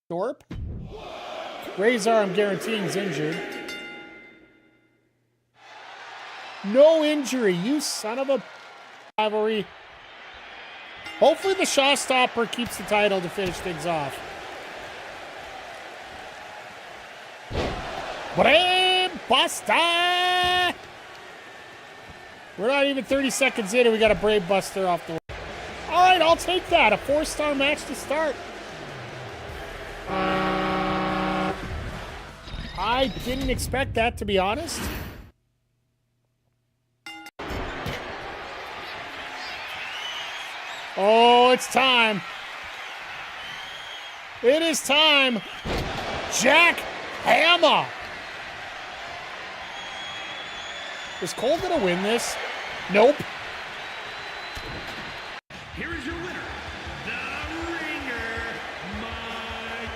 Thorpe. Razor, I'm guaranteeing, is injured. No injury, you son of a rivalry. Hopefully the Showstopper keeps the title to finish things off. Brain Buster! We're not even 30 seconds in and we got a Brave Buster off the way. All right, I'll take that. A 4-star match to start. I didn't expect that, to be honest. Oh, it's time. It is time. Jack Hammer. Is Cole going to win this? Nope. Here is your winner, the ringer, Mike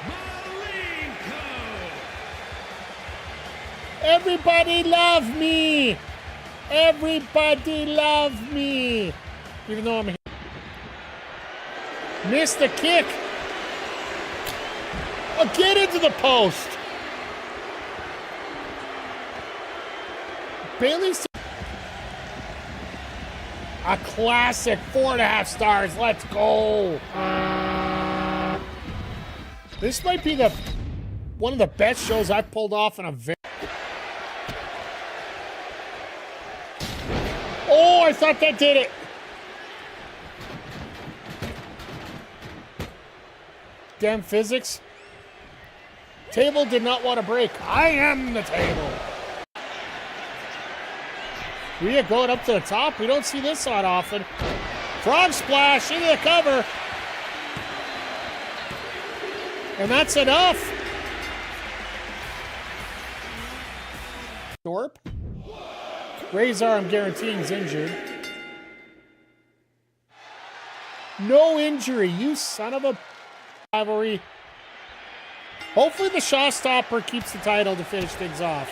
Malenko. Everybody love me. Everybody love me. Even though I'm here. Missed the kick. Oh, get into the post. Bailey's a classic 4.5 stars. Let's go. This might be one of the best shows I've pulled off in a very. Oh, I thought that did it. Damn physics. Table did not want to break. I am the table. We are going up to the top. We don't see this on often. Frog splash into the cover. And that's enough. Thorpe. Razor, I'm guaranteeing, is injured. No injury, you son of a rivalry. Hopefully the Showstopper keeps the title to finish things off.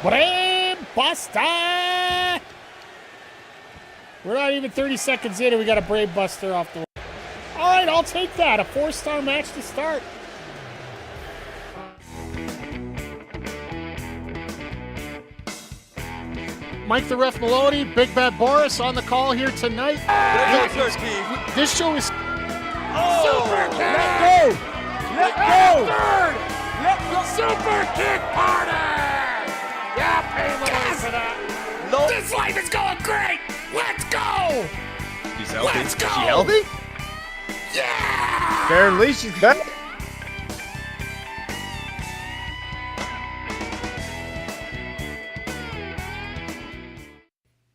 Brain Buster! We're not even 30 seconds in and we got a Brave Buster off the way. All right, I'll take that. A 4-star match to start. Mike the Ref Maloney, Big Bad Boris on the call here tonight. This show is Super Kick! Let go! Let go! Third! Let go! Super Kick Party! Yeah, pay the money for that. No. This life is going great! Let's go! She's healthy. Let's go! Is she healthy? Yeah! Apparently she's back.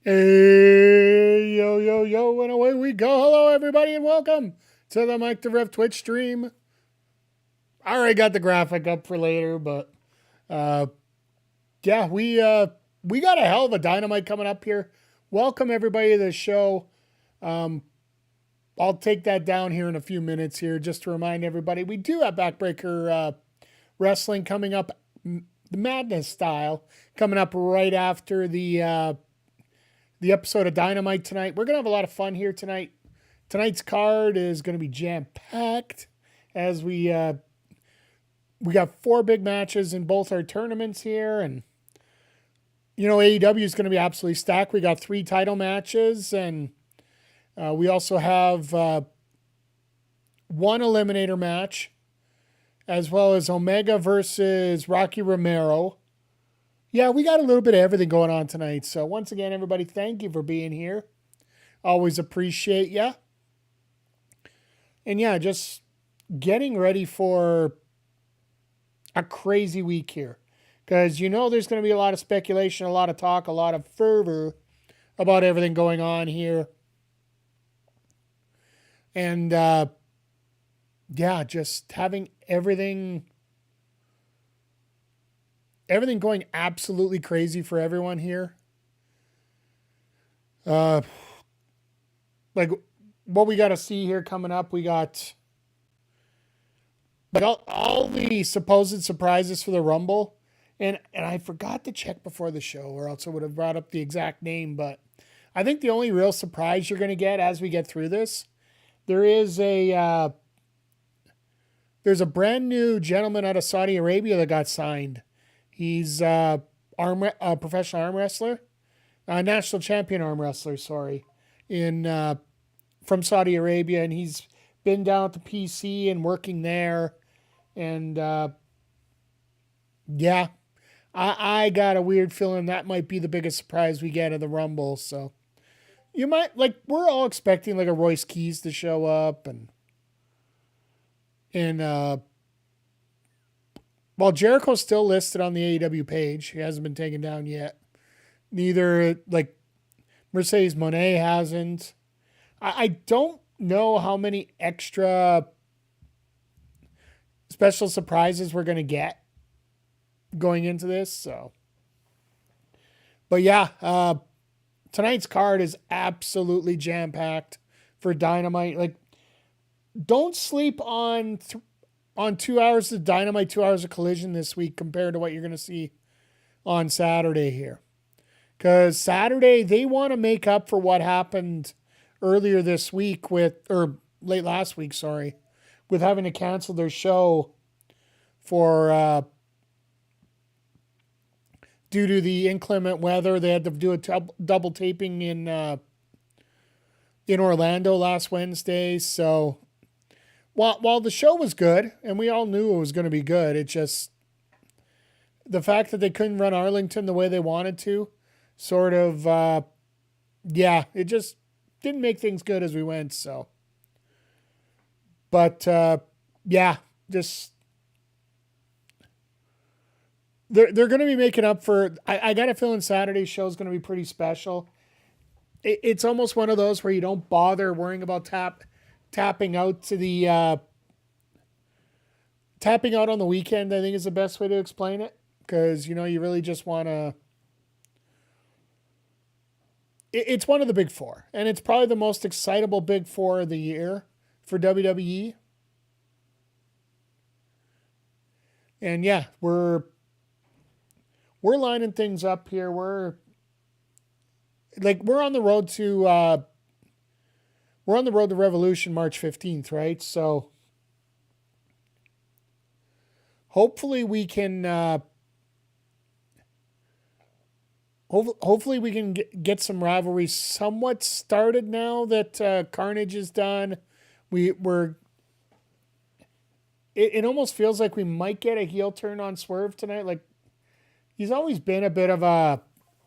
Hey, yo, yo, yo, and away we go. Hello, everybody, and welcome to the Mike the Ref Twitch stream. I already got the graphic up for later, but yeah, we got a hell of a Dynamite coming up here. Welcome, everybody, to the show. I'll take that down here in a few minutes here, just to remind everybody, we do have Backbreaker Wrestling coming up, the Madness style, coming up right after the episode of Dynamite tonight. We're going to have a lot of fun here tonight. Tonight's card is going to be jam-packed as we got 4 big matches in both our tournaments here. And, you know, AEW is going to be absolutely stacked. We got 3 title matches, and we also have 1 Eliminator match, as well as Omega versus Rocky Romero. Yeah, we got a little bit of everything going on tonight. So once again, everybody, thank you for being here. Always appreciate ya. And yeah, just getting ready for a crazy week here. Because you know there's going to be a lot of speculation, a lot of talk, a lot of fervor about everything going on here. And yeah, just having everything going absolutely crazy for everyone here. Like what we got to see here coming up, we got like all the supposed surprises for the Rumble. And I forgot to check before the show, or else I would have brought up the exact name. But I think the only real surprise you're going to get as we get through this there is there's a brand new gentleman out of Saudi Arabia that got signed. He's a professional arm wrestler, national champion arm wrestler. Sorry, in from Saudi Arabia, and he's been down at the PC and working there. And yeah, I got a weird feeling that might be the biggest surprise we get of the Rumble. So you might we're all expecting like a Royce Keys to show up and while Jericho's still listed on the AEW page, he hasn't been taken down yet. Neither like Mercedes Moné hasn't. I don't know how many extra special surprises we're gonna get going into this. So, but yeah, tonight's card is absolutely jam packed for Dynamite. Like, don't sleep on 2 hours of Dynamite, 2 hours of Collision this week compared to what you're going to see on Saturday here. Because Saturday, they want to make up for what happened earlier this week or late last week, sorry, with having to cancel their show for, due to the inclement weather. They had to do a double taping in Orlando last Wednesday. So while the show was good, and we all knew it was going to be good, it just, the fact that they couldn't run Arlington the way they wanted to, sort of, it just didn't make things good as we went. So, but just they're going to be making up for. I got a feeling Saturday's show is going to be pretty special. It's almost one of those where you don't bother worrying about tapping out to the tapping out on the weekend. I think is the best way to explain it, because you really just want to. It's one of the big four, and it's probably the most excitable big four of the year for WWE. And yeah, we're lining things up here. We're on the road to Revolution March 15th, right? So hopefully we can hopefully we can get some rivalries somewhat started now that Carnage is done. It almost feels like we might get a heel turn on Swerve tonight. Like, he's always been a bit of a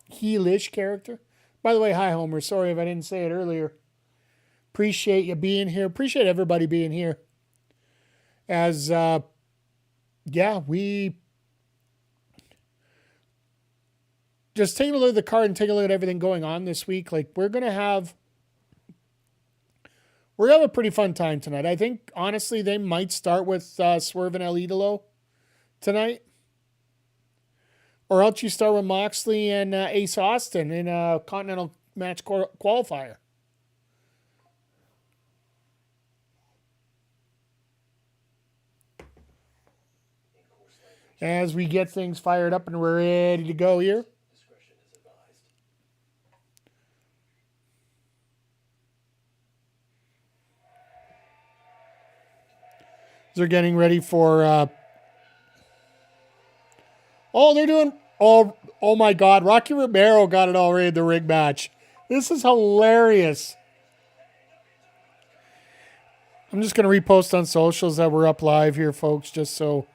heelish character. By the way, hi Homer. Sorry if I didn't say it earlier. Appreciate you being here. Appreciate everybody being here. As we just taking a look at the card and taking a look at everything going on this week. Like, we're gonna have a pretty fun time tonight. I think honestly they might start with Swerve and El Idolo tonight. Or else you start with Moxley and Ace Austin in a Continental match qualifier. As we get things fired up and we're ready to go here. They're getting ready for... they're doing... Oh my God. Rocky Romero got it already in the ring match. This is hilarious. I'm just going to repost on socials that we're up live here, folks, just so...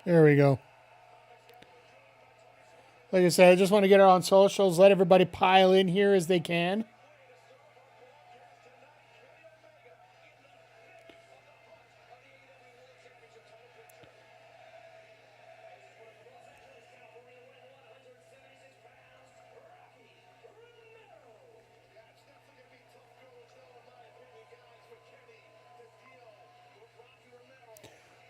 There we go. Like I said, I just want to get it on socials, let everybody pile in here as they can.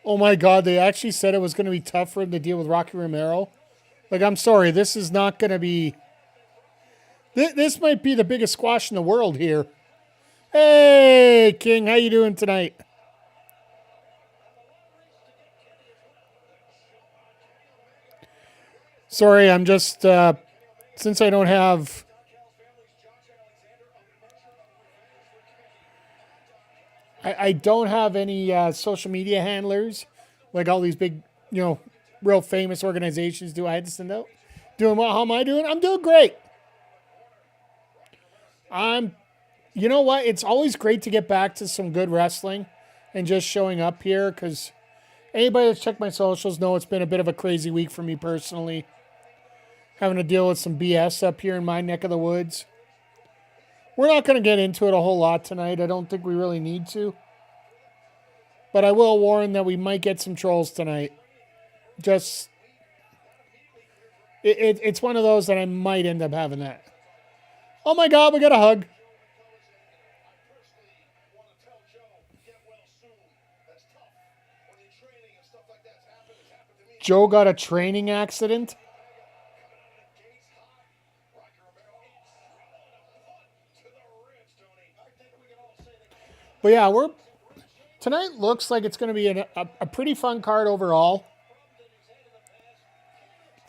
Oh my God, they actually said it was going to be tough for him to deal with Rocky Romero. Like, I'm sorry, this is not going to be... This might be the biggest squash in the world here. Hey, King, how you doing tonight? Sorry, I'm just... since I don't have... I don't have any social media handlers like all these big, real famous organizations do. I had to send out. Doing well. How am I doing? I'm doing great. You know what? It's always great to get back to some good wrestling and just showing up here because anybody that's checked my socials know it's been a bit of a crazy week for me personally. Having to deal with some BS up here in my neck of the woods. We're not going to get into it a whole lot tonight. I don't think we really need to. But I will warn that we might get some trolls tonight. Just, it's one of those that I might end up having that. Oh my God, we got a hug. Joe got a training accident. But yeah, tonight looks like it's going to be a pretty fun card overall.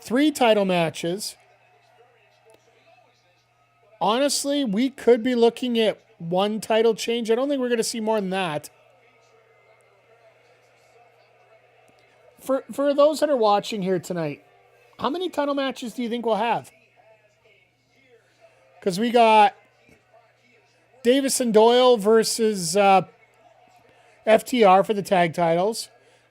3 title matches. Honestly, we could be looking at 1 title change. I don't think we're going to see more than that. For those that are watching here tonight, how many title matches do you think we'll have? Because we got Davis and Doyle versus FTR for the tag titles.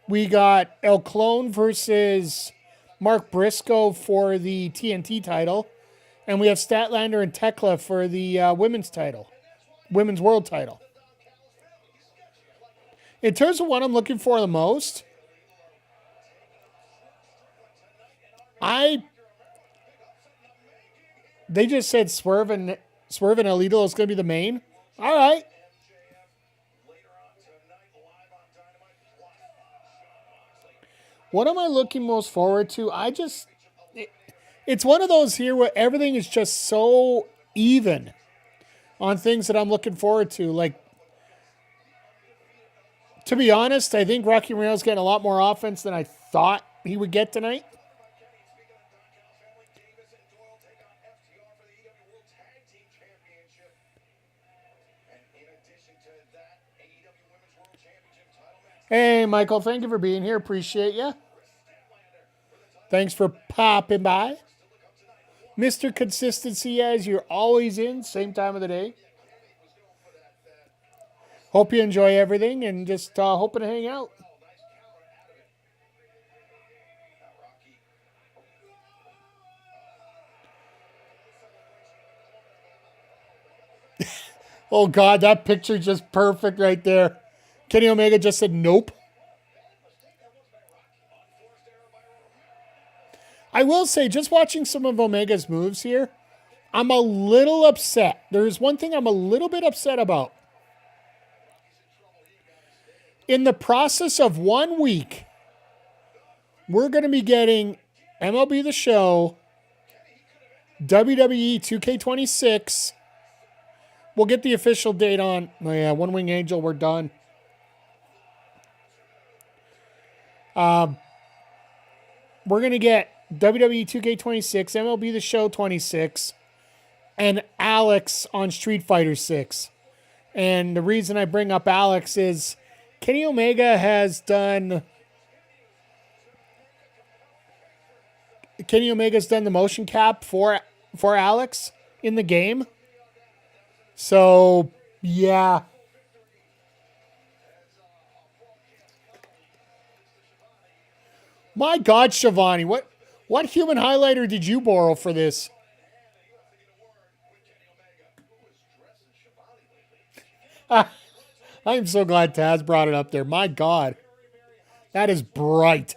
We got El Clone versus Mark Briscoe for the TNT title. And we have Statlander and Tekla for the women's world title. In terms of what I'm looking for the most, they just said Swerve and Alito is going to be the main. All right. What am I looking most forward to? It's one of those here where everything is just so even on things that I'm looking forward to. Like, to be honest, I think Rocky Romero's getting a lot more offense than I thought he would get tonight. Hey, Michael, thank you for being here. Appreciate you. Thanks for popping by. Mr. Consistency, as you're always in, same time of the day. Hope you enjoy everything and just hoping to hang out. Oh, God, that picture just perfect right there. Kenny Omega just said nope. I will say, just watching some of Omega's moves here, I'm a little upset. There's one thing I'm a little bit upset about. In the process of 1 week, we're going to be getting MLB The Show, WWE 2K26. We'll get the official date on. Oh yeah, One Wing Angel, we're done. We're going to get WWE 2K26, MLB The Show 26, and Alex on Street Fighter 6. And the reason I bring up Alex is Kenny Omega has done... Kenny Omega's done the motion cap for Alex in the game. So, yeah. My God, Shivani, what human highlighter did you borrow for this? I'm so glad Taz brought it up there. My God. That is bright.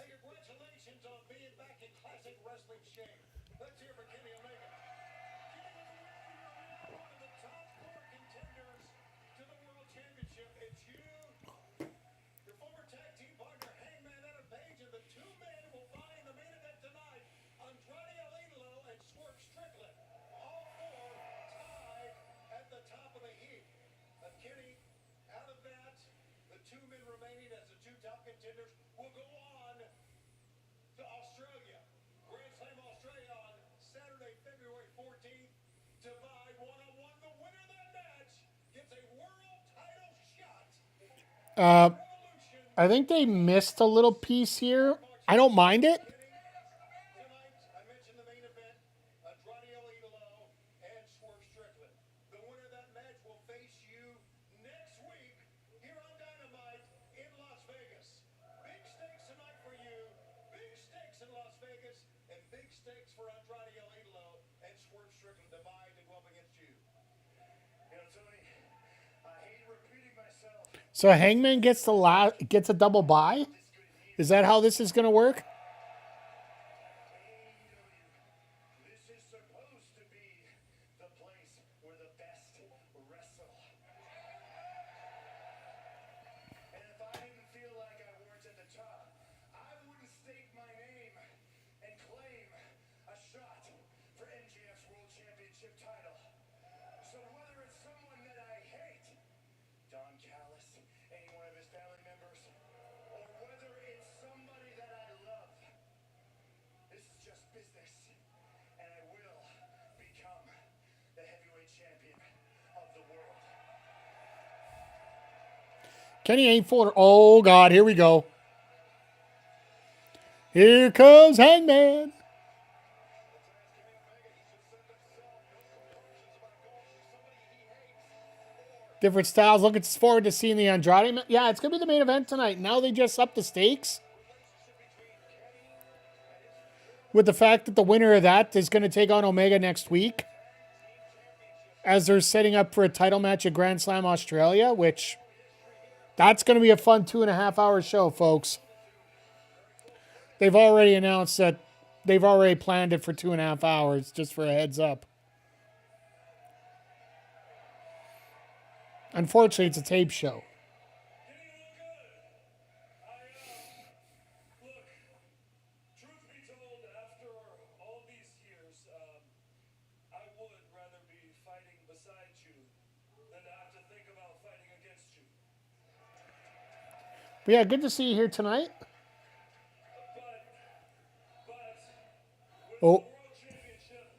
contenders will go on to Australia. Grand Slam Australia on Saturday, February 14th. Divide one-on-one. The winner of that match gets a world title shot. I think they missed a little piece here. I don't mind it. Tonight, I mentioned the main event, Andrade El Idolo and Swerve Strickland. The winner of that match will face you next week here on Dynamite in Las Vegas. Big stakes tonight for you, big stakes in Las Vegas, and big stakes for Andrade El Idolo and Swerve Strickland Divide to go up against you. You know, Tony, I hate repeating myself. So Hangman gets a double bye. Is that how this is going to work? This is supposed to be the place where the best wrestle. And if I didn't feel like I weren't at the top, I wouldn't stake my name and claim a shot for MJF's World Championship title. So whether it's someone that I hate, Don Callis, any one of his family members, or whether it's somebody that I love, this is just business, and I will become the heavyweight champion of the world. Kenny ain't for. Oh God, here we go. Here comes Hangman. Different styles. Looking forward to seeing the Andrade. Yeah, it's gonna be the main event tonight. Now they just up the stakes with the fact that the winner of that is going to take on Omega next week, as they're setting up for a title match at Grand Slam Australia, which that's going to be a fun 2.5 hour show, folks. They've already announced that they've already planned it for 2.5 hours, just for a heads up. Unfortunately, it's a tape show. Look, truth be told, after all these years, I would rather be fighting beside you than to have to think about fighting against you. But yeah, good to see you here tonight. But Oh, World Championship,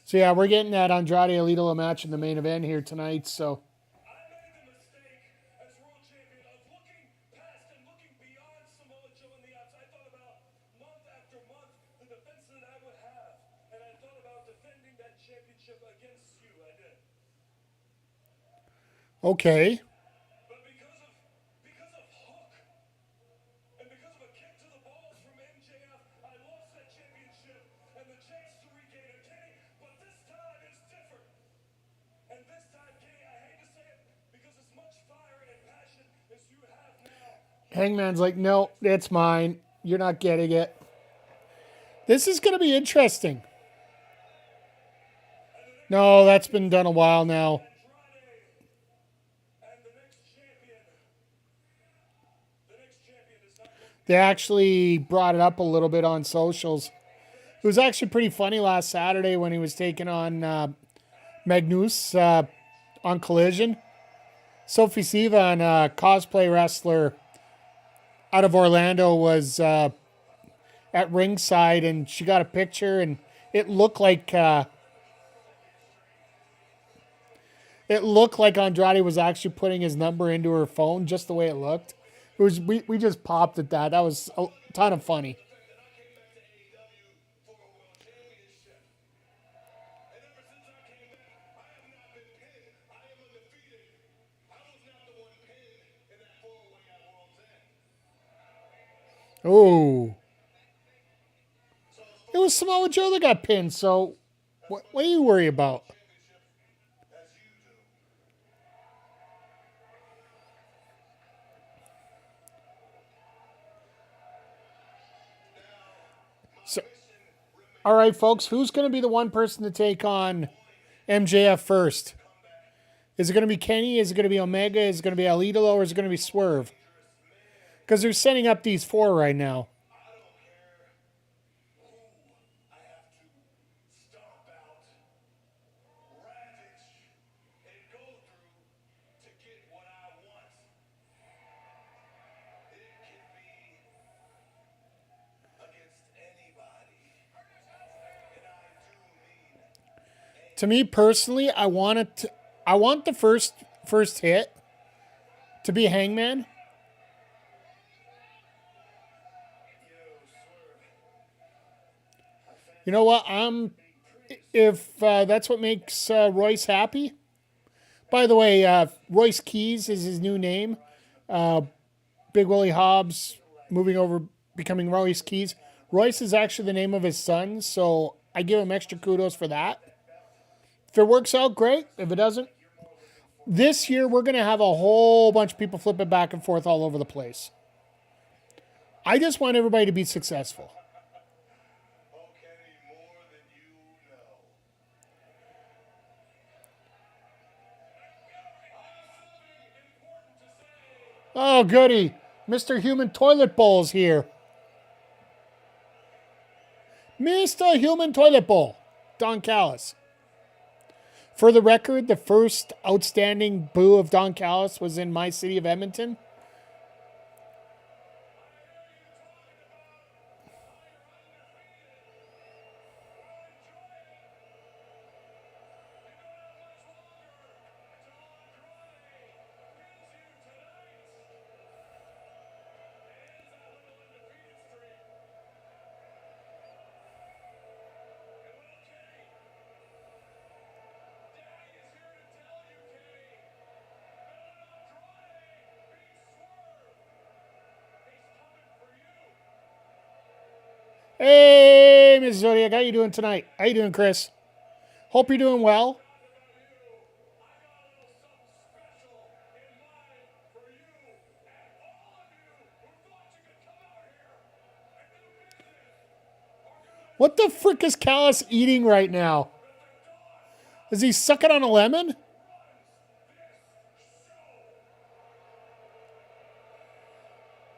so yeah, we're getting that Andrade El Idolo match in the main event here tonight. So I made the mistake as world champion of looking past and looking beyond Samoa Joe and the outside. I thought about month after month the defense that I would have, and I thought about defending that championship against you. I did. okay, But because of Hook and because of a kick to the balls from MJF, I lost that championship and the chance to regain it, Kenny. But this time it's different. And this time, Kenny, I hate to say it, because as much fire and passion as you have now, Hangman's like, no, it's mine. You're not getting it. This is going to be interesting. No, that's been done a while now. Andrade and the next champion is not going They actually brought it up a little bit on socials. It was actually pretty funny last Saturday when he was taking on Magnus on Collision. Sophie Siva, and a cosplay wrestler out of Orlando, was at ringside, and she got a picture, and it looked like Andrade was actually putting his number into her phone, just the way it looked. It was we just popped at that. That was a ton of funny. that I came back to AEW for a world championship. And ever since I came back, I have not been pinned. I am undefeated. I was not the one pinned in that 4-way at World's End. Oh, it was Samoa Joe that got pinned. So, what do you worry about? As you do. So, all right, folks, who's going to be the one person to take on MJF first? Is it going to be Kenny? Is it going to be Omega? Is it going to be El Idolo? Or is it going to be Swerve? Because they're setting up these four right now. I don't care who I have to stomp out, ravage, and go through to get what I want. It can be To me personally, I want the first hit to be Hangman. You know what? If that's what makes Royce happy. By the way, Royce Keys is his new name. Big Willie Hobbs moving over, becoming Royce Keys. Royce is actually the name of his son, so I give him extra kudos for that. If it works out, great. If it doesn't, this year we're going to have a whole bunch of people flipping back and forth all over the place. I just want everybody to be successful. Oh, goody. Mr. Human Toilet Bowl's here. Mr. Human Toilet Bowl. Don Callis. For the record, the first outstanding boo of Don Callis was in my city of Edmonton. Hey, Ms. Zodiac, how you doing tonight? How you doing, Chris? Hope you're doing well. What the frick is Callis eating right now? Is he sucking on a lemon?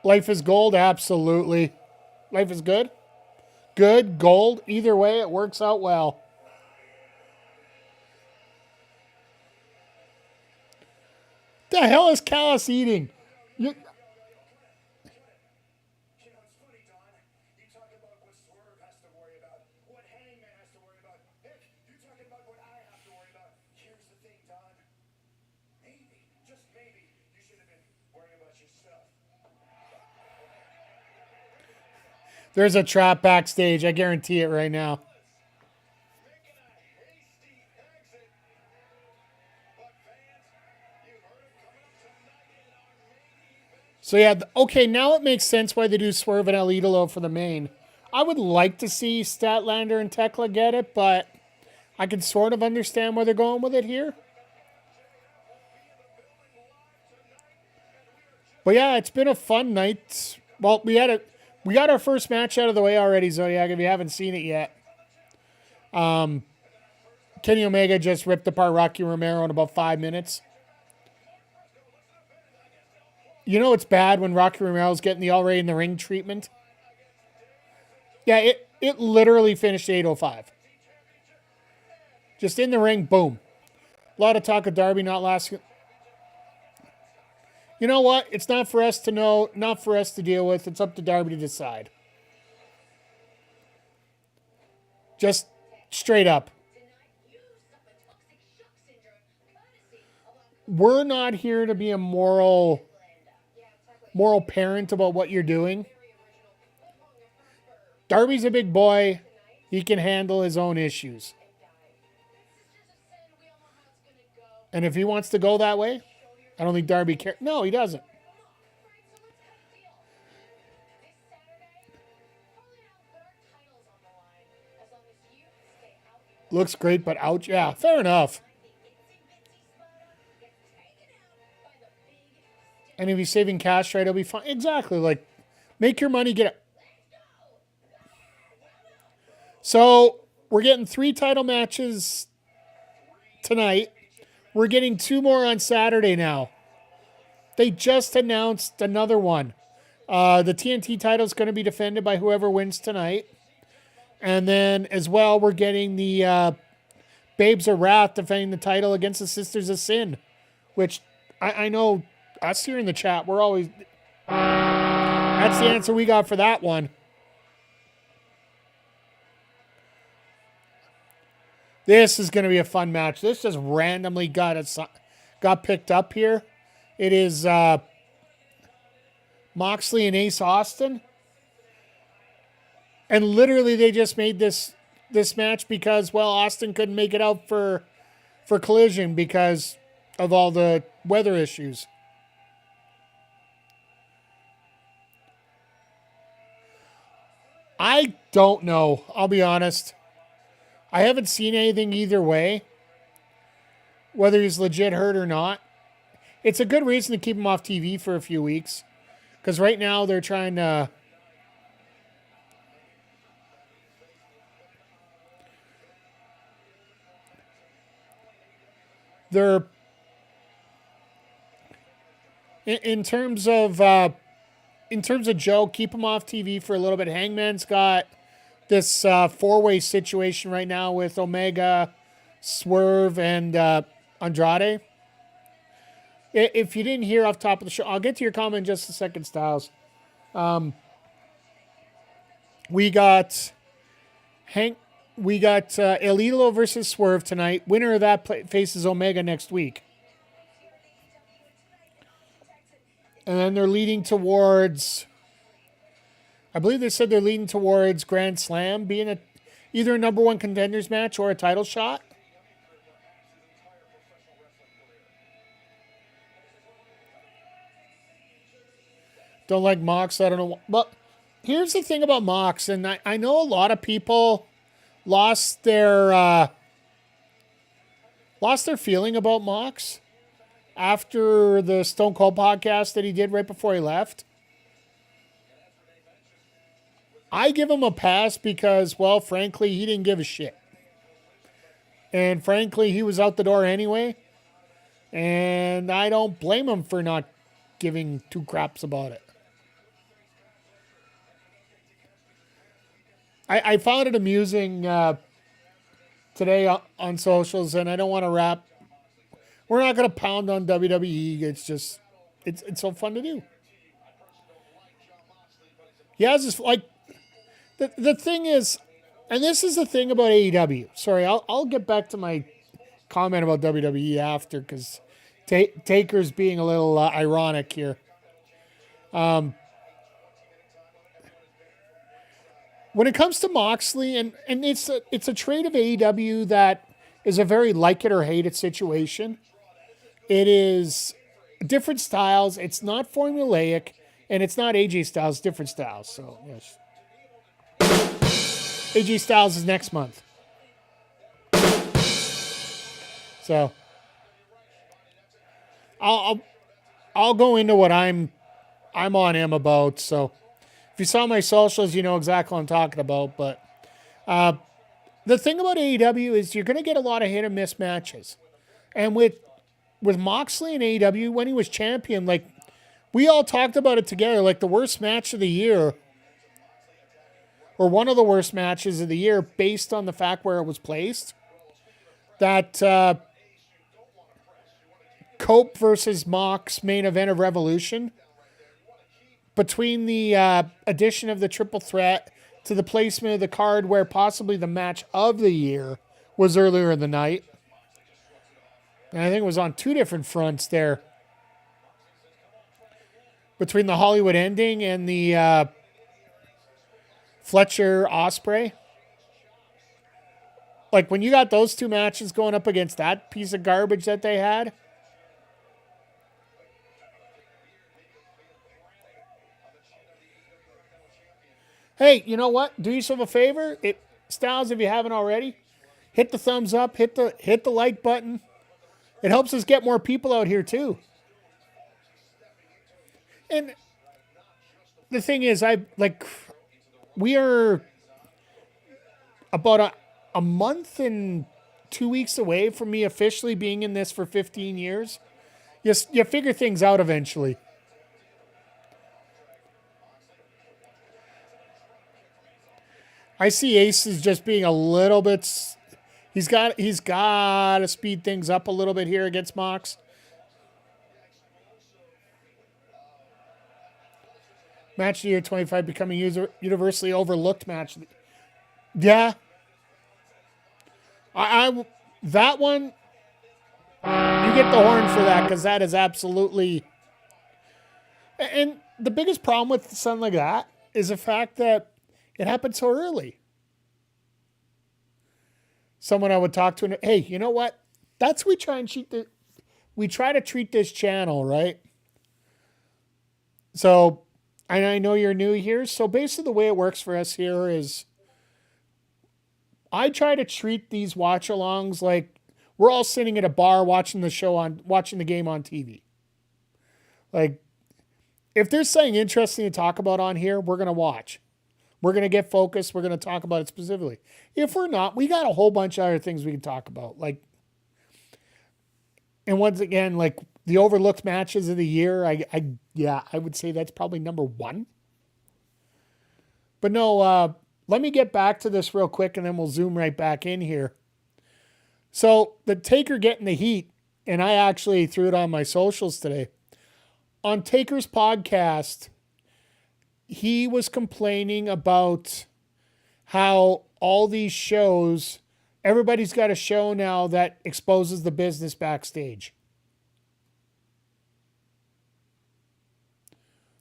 Life is gold? Absolutely. Life is good? Good, gold, either way, it works out well. The hell is Callis eating? You know, it's funny, Don. You talk about what Swerve has to worry about, what Hangman has to worry about. Heck, you're talking about what I have to worry about. Here's the thing, Don. Maybe, just maybe, you should have been worrying about yourself. There's a trap backstage. I guarantee it right now. Making a hasty exit. But fans, you heard it coming up tonight in our main event. So yeah, okay, now it makes sense why they do Swerve and El Idolo for the main. I would like to see Statlander and Tekla get it, but I can sort of understand where they're going with it here. But yeah, it's been a fun night. Well, we got our first match out of the way already, Zodiac, if you haven't seen it yet. Kenny Omega just ripped apart Rocky Romero in about 5 minutes. You know it's bad when Rocky Romero's getting the already in the ring treatment? Yeah, it literally finished 8:05. Just in the ring, boom. A lot of talk of Darby not lasting. You know what? It's not for us to know, not for us to deal with. It's up to Darby to decide. Just straight up. We're not here to be a moral parent about what you're doing. Darby's a big boy. He can handle his own issues. And if he wants to go that way, I don't think Darby cares. No, he doesn't. Looks great, but ouch. Yeah, fair enough. And if he's saving cash, right, he'll be fine. Exactly. Like, make your money, get it. So, we're getting 3 title matches tonight. We're getting 2 more on Saturday now. They just announced another one. The TNT title is going to be defended by whoever wins tonight. And then, as well, we're getting the Babes of Wrath defending the title against the Sisters of Sin. Which, I know us here in the chat, we're always... That's the answer we got for that one. This is going to be a fun match. This just randomly got picked up here. It is Moxley and Ace Austin. And literally they just made this match because, well, Austin couldn't make it out for Collision because of all the weather issues. I don't know. I'll be honest. I haven't seen anything either way, whether he's legit hurt or not. It's a good reason to keep him off TV for a few weeks, because right now they're trying to... They're... In terms of Joe, keep him off TV for a little bit. Hangman's got this four-way situation right now with Omega, Swerve, and Andrade. If you didn't hear off top of the show, I'll get to your comment in just a second, Styles. We got El Idolo versus Swerve tonight. Winner of that faces Omega next week. And then they're leading towards... I believe they said they're leading towards Grand Slam being either a number one contenders match or a title shot. Don't like Mox. I don't know. But here's the thing about Mox, and I know a lot of people lost their feeling about Mox after the Stone Cold podcast that he did right before he left. I give him a pass because, well, frankly, he didn't give a shit. And frankly, he was out the door anyway. And I don't blame him for not giving two craps about it. I found it amusing today on socials, and I don't want to wrap. We're not going to pound on WWE. It's just, it's so fun to do. He has this, like, the thing is, and this is the thing about AEW. Sorry, I'll get back to my comment about WWE after, because Taker's being a little ironic here. When it comes to Moxley, and it's a trait of AEW that is a very like it or hate it situation. It is different styles. It's not formulaic, and it's not AJ Styles. Different styles. So yes, AJ Styles is next month. So I'll go into what I'm on him about. So if you saw my socials, you know exactly what I'm talking about. But the thing about AEW is you're going to get a lot of hit and miss matches. And with Moxley and AEW, when he was champion, like, we all talked about it together, like the worst match of the year, or one of the worst matches of the year based on the fact where it was placed, that Cope versus Mox main event of Revolution, between the addition of the triple threat to the placement of the card where possibly the match of the year was earlier in the night. And I think it was on two different fronts there. Between the Hollywood ending and the Fletcher Osprey. Like, when you got those two matches going up against that piece of garbage that they had. Hey, you know what? Do yourself a favor. Styles, if you haven't already, hit the thumbs up, hit the like button. It helps us get more people out here too. And the thing is, we are about a month and 2 weeks away from me officially being in this for 15 years. You figure things out eventually. I see Ace as just being a little bit. He's got to speed things up a little bit here against Mox. Match of the year 25 becoming universally overlooked match. Yeah. That one, you get the horn for that because that is absolutely. And the biggest problem with something like that is the fact that it happened so early. Someone I would talk to, and hey, you know what? That's we try and cheat. We try to treat this channel, right? So, and I know you're new here. So basically, the way it works for us here is, I try to treat these watch-alongs like we're all sitting at a bar watching the game on TV. Like, if there's something interesting to talk about on here, we're gonna watch. We're going to get focused. We're going to talk about it specifically. If we're not, we got a whole bunch of other things we can talk about. Like, and once again, like the overlooked matches of the year, I would say that's probably number one. But no, let me get back to this real quick and then we'll zoom right back in here. So the Taker getting the heat, and I actually threw it on my socials today. On Taker's podcast, he was complaining about how all these shows, everybody's got a show now that exposes the business backstage.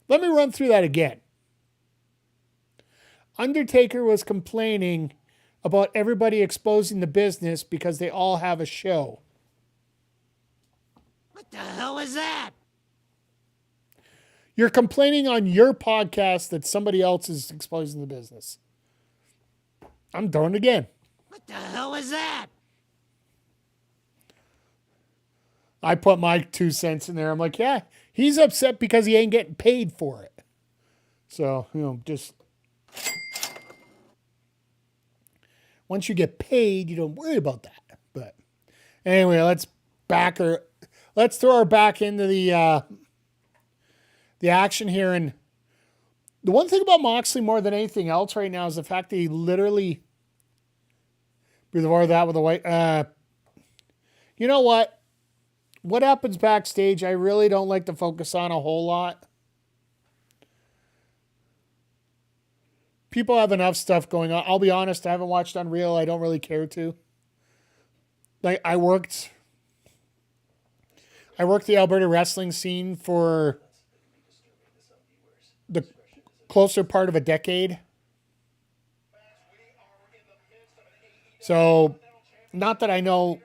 Let me run through that again. Undertaker was complaining about everybody exposing the business because they all have a show. What the hell is that? You're complaining on your podcast that somebody else is exposing the business. I'm doing it again. What the hell is that? I put my 2 cents in there. I'm like, yeah, he's upset because he ain't getting paid for it. So, just once you get paid, you don't worry about that. But anyway, let's throw our back into the action here. And the one thing about Moxley more than anything else right now is the fact that he literally before that with a white. You know what? What happens backstage, I really don't like to focus on a whole lot. People have enough stuff going on. I'll be honest, I haven't watched Unreal. I don't really care to. Like, I worked the Alberta wrestling scene for the closer part of a decade. So, not that I know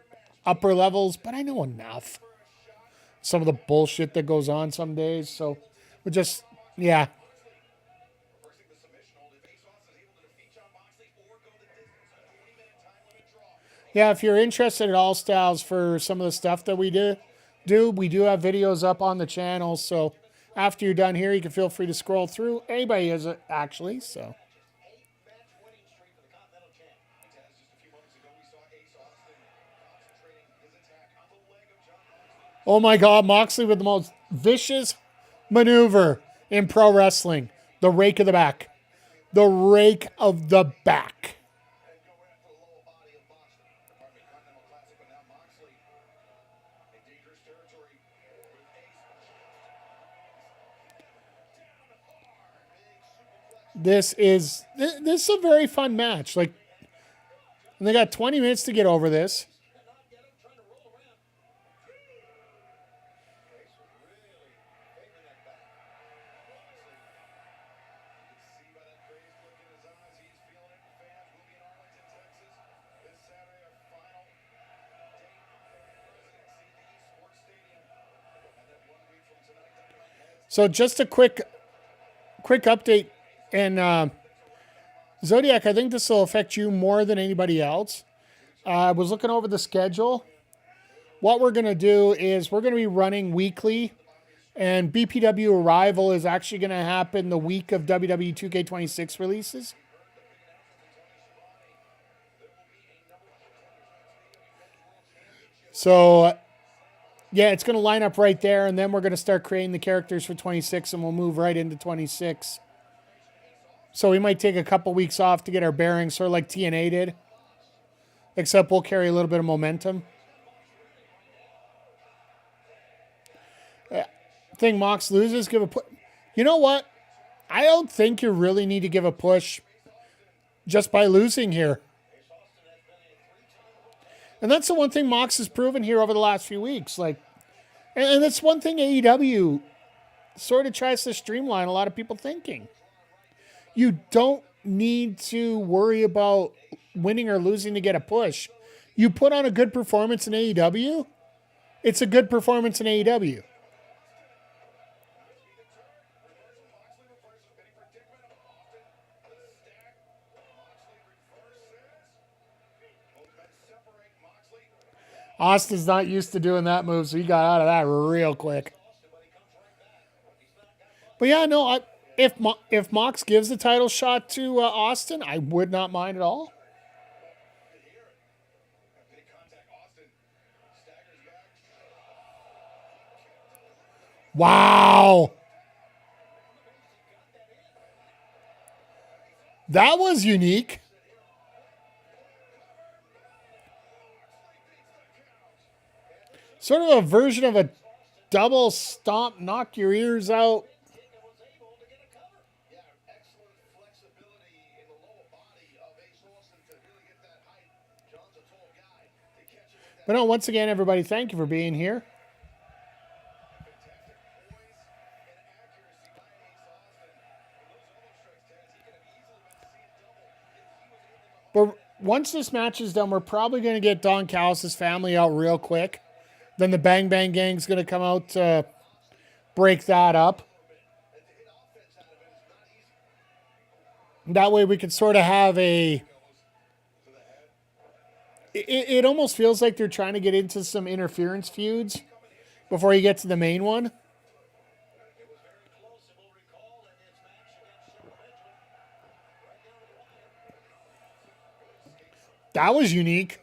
upper levels, but I know enough. Some of the bullshit that goes on some days. So, we're just, yeah. Yeah, if you're interested at all, Styles, for some of the stuff that we do, we do have videos up on the channel. So after you're done here, you can feel free to scroll through. Anybody is it, actually, so. Oh my God, Moxley with the most vicious maneuver in pro wrestling. The rake of the back. The rake of the back. This is a very fun match. Like, and they got 20 minutes to get over this. So just a quick update. And Zodiac, I think this will affect you more than anybody else. I was looking over the schedule. What we're going to do is we're going to be running weekly. And BPW Arrival is actually going to happen the week of WWE 2K26 releases. So, yeah, it's going to line up right there. And then we're going to start creating the characters for 26. And we'll move right into 26. So we might take a couple weeks off to get our bearings, sort of like TNA did. Except we'll carry a little bit of momentum. Thing Mox loses, give a push. You know what? I don't think you really need to give a push just by losing here. And that's the one thing Mox has proven here over the last few weeks. Like, and that's one thing AEW sort of tries to streamline a lot of people thinking. You don't need to worry about winning or losing to get a push. You put on a good performance in AEW, it's a good performance in AEW. Austin's not used to doing that move, so he got out of that real quick. But yeah, no, if Mox gives the title shot to Austin, I would not mind at all. Wow. That was unique. Sort of a version of a double stomp, knock your ears out. But no, once again, everybody, thank you for being here. But once this match is done, we're probably going to get Don Callis' family out real quick. Then the Bang Bang Gang's going to come out to break that up. That way we can sort of have a... It almost feels like they're trying to get into some interference feuds before you get to the main one. That was unique.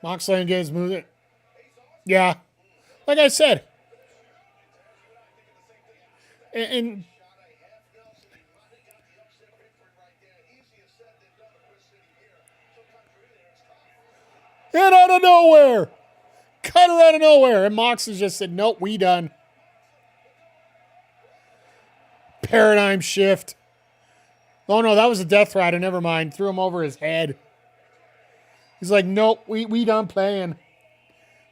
Moxley and Gaines moving. Yeah. Like I said. And out of nowhere. Cut her out of nowhere. And Moxley just said, nope, we done. Paradigm shift. Oh, no, that was a Death Rider. Never mind. Threw him over his head. He's like, nope, we done playing.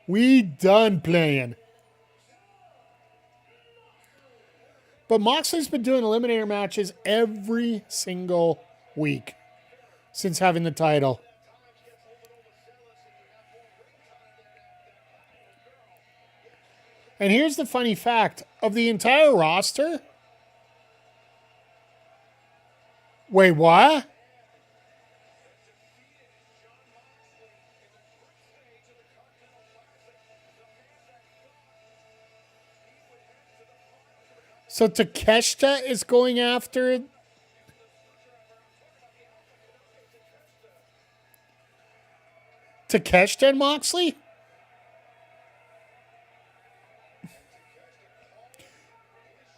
We done playing. But Moxley's been doing Eliminator matches every single week since having the title. And here's the funny fact. Of the entire roster... Wait, what? So Takeshita is going after... Takeshita and Moxley?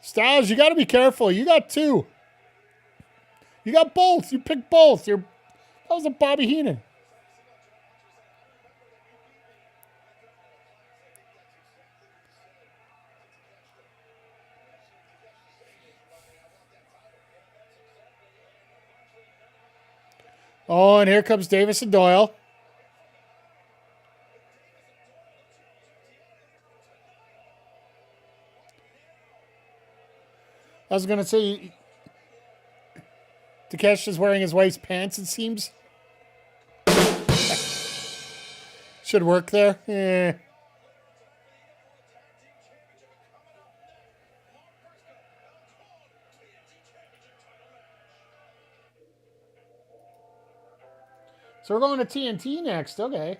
Styles, you got to be careful. You got two. You got both. You picked both. That was a Bobby Heenan. Oh, and here comes Davis and Doyle. I was going to say, Takeshi's wearing his wife's pants, it seems. Should work there. Eh. So we're going to TNT next. Okay.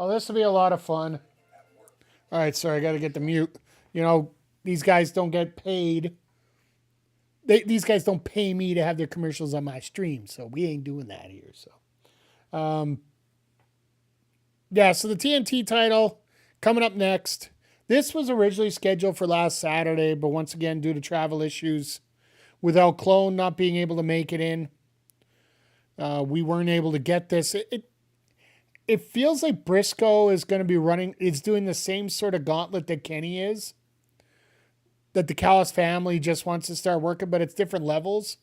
Oh, this will be a lot of fun. All right, sorry, I got to get the mute. You know, these guys don't get paid. These guys don't pay me to have their commercials on my stream, so we ain't doing that here. So, yeah, so the TNT title coming up next. This was originally scheduled for last Saturday, but once again, due to travel issues, without Clone not being able to make it in, we weren't able to get this. It feels like Briscoe is going to be doing the same sort of gauntlet that Kenny is. that the Callis family just wants to start working, but it's different levels,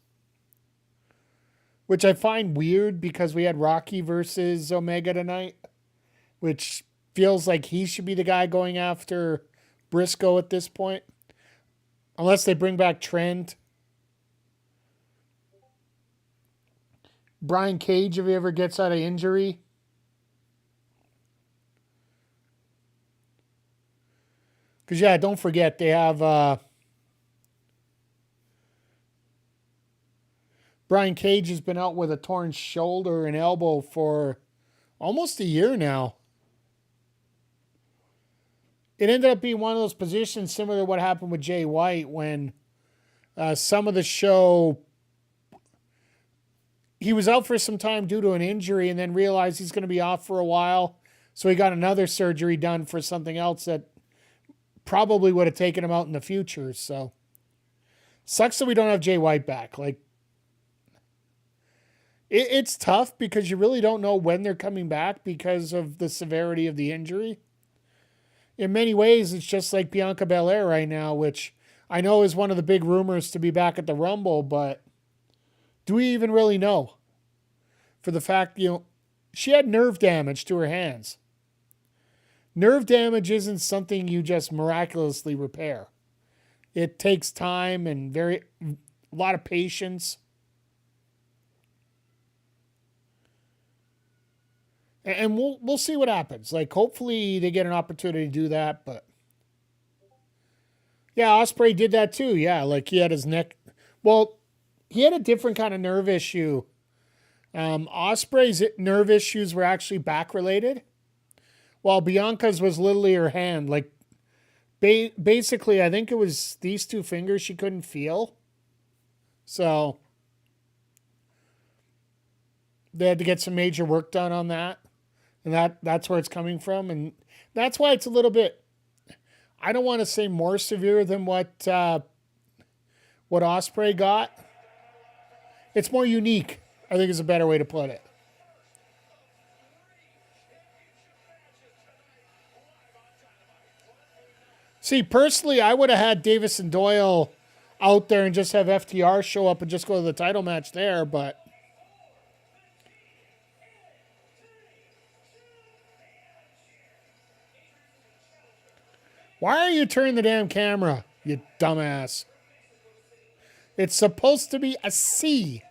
which I find weird because we had Rocky versus Omega tonight, which feels like he should be the guy going after Briscoe at this point, unless they bring back Trent. Brian Cage, if he ever gets out of injury. Because, yeah, don't forget, they have Brian Cage has been out with a torn shoulder and elbow for almost a year now. It ended up being one of those positions similar to what happened with Jay White when some of the show, he was out for some time due to an injury and then realized he's going to be off for a while. So he got another surgery done for something else that probably would have taken him out in the future. So sucks that we don't have Jay White back. Like, it's tough because you really don't know when they're coming back because of the severity of the injury. In many ways, it's just like Bianca Belair right now, which I know is one of the big rumors to be back at the Rumble, but do we even really know? For the fact, she had nerve damage to her hands. Nerve damage isn't something you just miraculously repair. It takes time and a lot of patience. And we'll see what happens. Like, hopefully they get an opportunity to do that, but yeah, Ospreay did that too. Yeah, like he had his neck. Well, he had a different kind of nerve issue. Ospreay's nerve issues were actually back related, while Bianca's was literally her hand. Like, basically, I think it was these two fingers she couldn't feel. So they had to get some major work done on that. And that's where it's coming from. And that's why it's a little bit, I don't want to say more severe than what Ospreay got. It's more unique, I think is a better way to put it. See, personally, I would have had Davis and Doyle out there and just have FTR show up and just go to the title match there, but why are you turning the damn camera, you dumbass? It's supposed to be a C.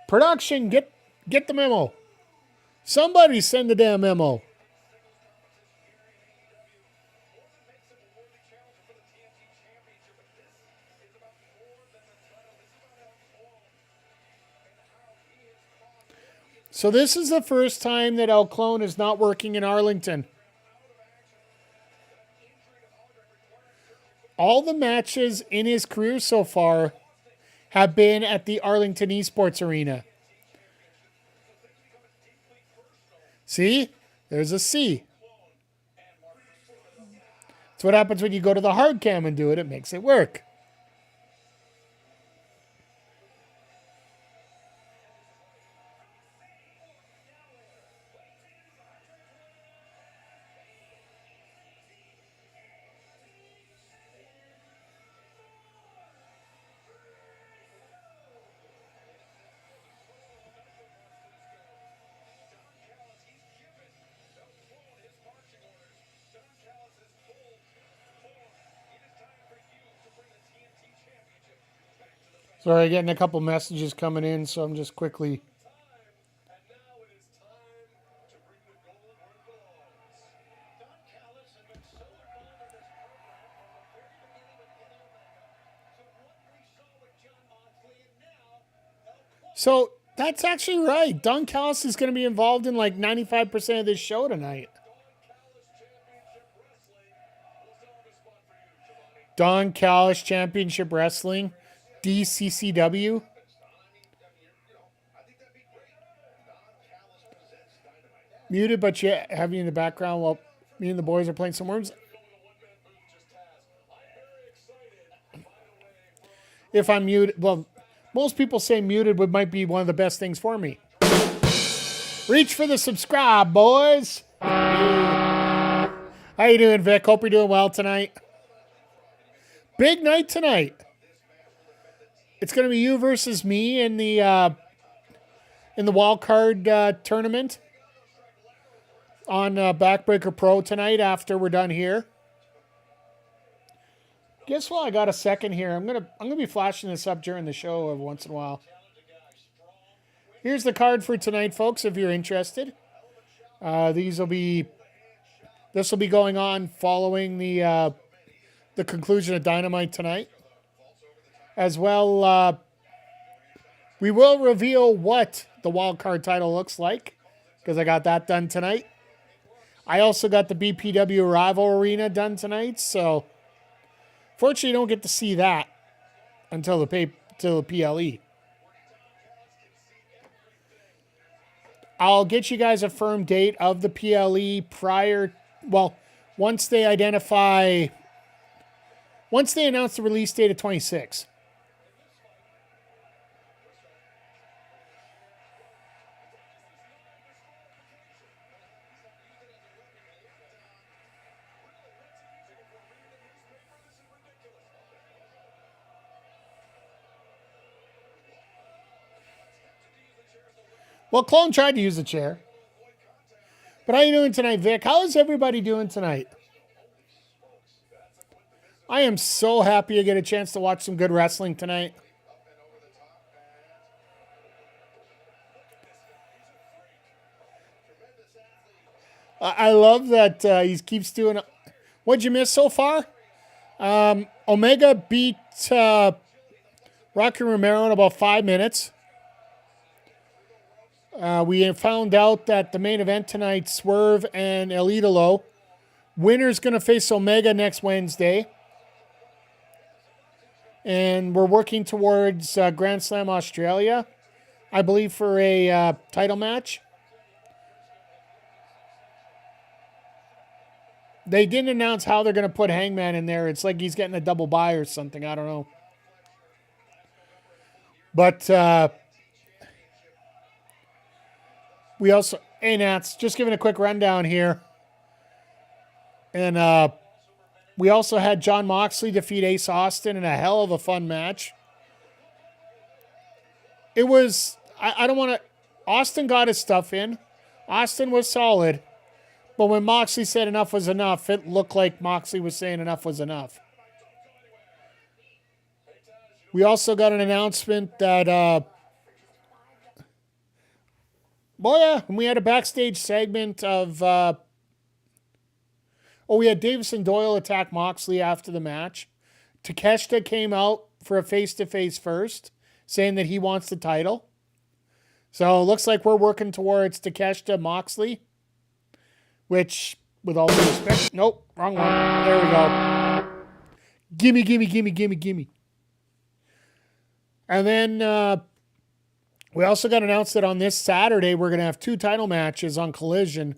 Production, get the memo. Somebody send the damn memo. So this is the first time that El Clone is not working in Arlington. All the matches in his career so far have been at the Arlington Esports Arena. See? There's a C. That's what happens when you go to the hard cam and do it. It makes it work. Sorry, getting a couple messages coming in, so I'm just quickly. So that's actually right. Don Callis is going to be involved in like 95% of this show tonight. Don Callis Championship Wrestling. DCCW. Muted, but you have you in the background while me and the boys are playing some worms. If I'm muted, well, most people say muted might be one of the best things for me. Reach for the subscribe, boys. How you doing, Vic? Hope you're doing well tonight. Big night tonight. It's going to be you versus me in the wild card tournament on Backbreaker Pro tonight after we're done here. Guess what? I got a second here. I'm gonna be flashing this up during the show every once in a while. Here's the card for tonight, folks. If you're interested, this will be going on following the conclusion of Dynamite tonight. As well, we will reveal what the wild card title looks like because I got that done tonight. I also got the BPW Rival Arena done tonight, so fortunately, you don't get to see that until the PLE. I'll get you guys a firm date of the PLE once they announce the release date of 26. Well, Clone tried to use the chair. But how you doing tonight, Vic? How is everybody doing tonight? I am so happy to get a chance to watch some good wrestling tonight. I love that he keeps doing... What'd you miss so far? Omega beat Rocky Romero in about 5 minutes. We found out that the main event tonight, Swerve and El Idolo. Winner's going to face Omega next Wednesday. And we're working towards Grand Slam Australia, I believe, for a title match. They didn't announce how they're going to put Hangman in there. It's like he's getting a double bye or something. I don't know. But... we also, hey Nats, just giving a quick rundown here. And we also had John Moxley defeat Ace Austin in a hell of a fun match. It was, I don't want to, Austin got his stuff in. Austin was solid. But when Moxley said enough was enough, it looked like Moxley was saying enough was enough. We also got an announcement that, we had a backstage segment of... we had Davison Doyle attack Moxley after the match. Takeshita came out for a face-to-face first, saying that he wants the title. So it looks like we're working towards Takeshita Moxley, which, with all due respect... Nope, wrong one. There we go. Gimme. And then... we also got announced that on this Saturday, we're going to have 2 title matches on Collision,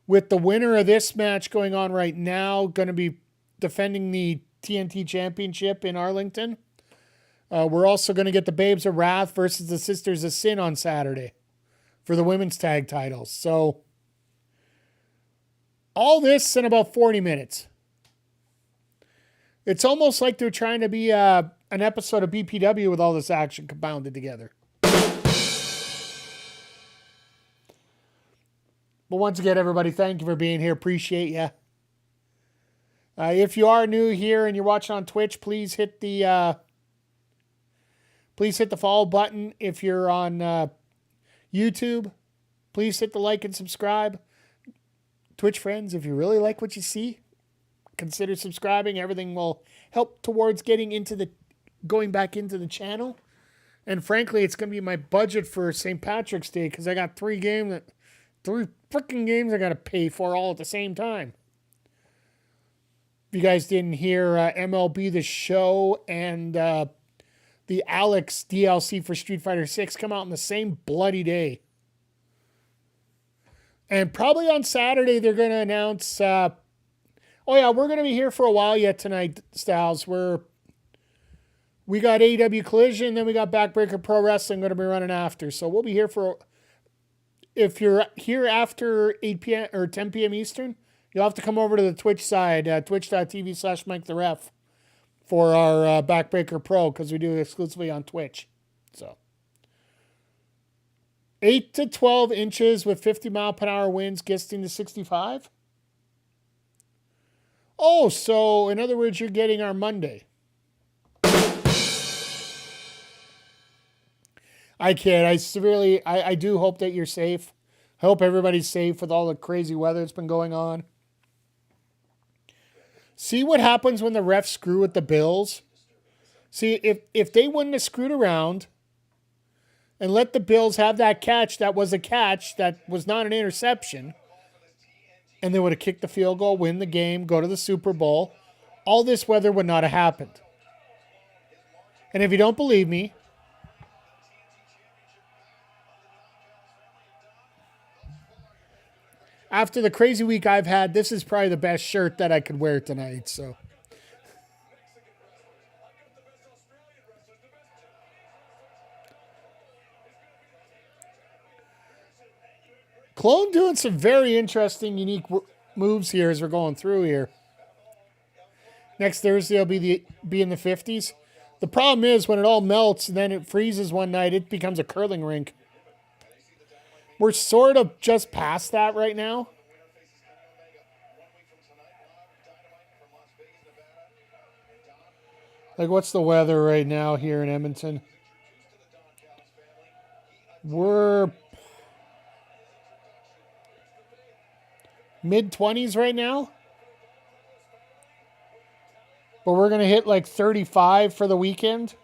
with the winner of this match going on right now going to be defending the TNT Championship in Arlington. We're also going to get the Babes of Wrath versus the Sisters of Sin on Saturday for the women's tag titles. So all this in about 40 minutes. It's almost like they're trying to be an episode of BPW with all this action compounded together. But once again, everybody, thank you for being here. Appreciate you. If you are new here and you're watching on Twitch, please hit the follow button. If you're on YouTube, please hit the like and subscribe. Twitch friends, if you really like what you see, consider subscribing. Everything will help towards going back into the channel. And frankly, it's going to be my budget for St. Patrick's Day because I got 3 freaking games I got to pay for all at the same time. If you guys didn't hear, MLB The Show and the Alex DLC for Street Fighter 6 come out on the same bloody day. And probably on Saturday, they're going to announce, we're going to be here for a while yet tonight, Styles. We got AEW Collision, then we got Backbreaker Pro Wrestling going to be running after. So we'll be here if you're here after 8 p.m. or 10 p.m. Eastern, you'll have to come over to the Twitch side, twitch.tv/MikeTheRef for our Backbreaker Pro because we do it exclusively on Twitch. So 8 to 12 inches with 50-mile-per-hour winds, gusting to 65. Oh, so in other words, you're getting our Monday. I kid. I do hope that you're safe. I hope everybody's safe with all the crazy weather that's been going on. See what happens when the refs screw with the Bills? See, if they wouldn't have screwed around and let the Bills have that catch that was a catch that was not an interception, and they would have kicked the field goal, win the game, go to the Super Bowl, all this weather would not have happened. And if you don't believe me, after the crazy week I've had, this is probably the best shirt that I could wear tonight. So, Clone doing some very interesting, unique moves here as we're going through here. Next Thursday will be in the 50s. The problem is when it all melts and then it freezes one night, it becomes a curling rink. We're sort of just past that right now. Like, what's the weather right now here in Edmonton? We're mid-20s right now. But we're going to hit like 35 for the weekend.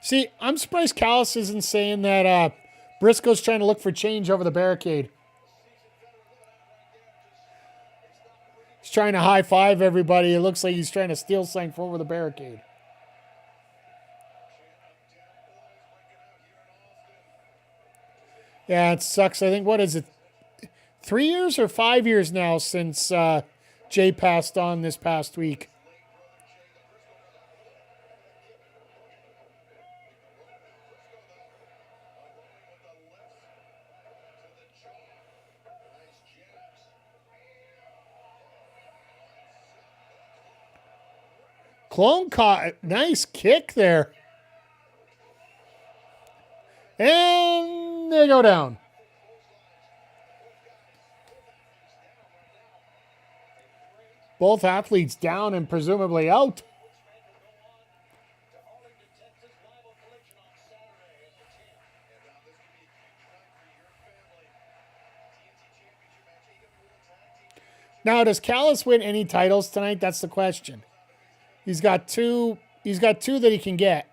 See, I'm surprised Callis isn't saying that Briscoe's trying to look for change over the barricade. He's trying to high-five everybody. It looks like he's trying to steal something from over the barricade. Yeah, it sucks. I think, what is it, 3 years or 5 years now since Jay passed on this past week? Clone caught a nice kick there. And they go down. Both athletes down and presumably out. Now, does Callis win any titles tonight? That's the question. He's got two that he can get.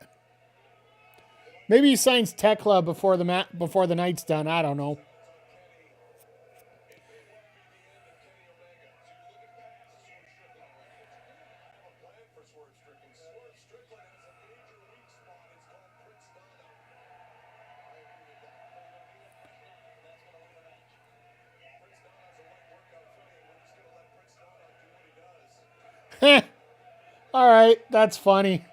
Maybe he signs Tekla before the night's done. I don't know. All right, that's funny.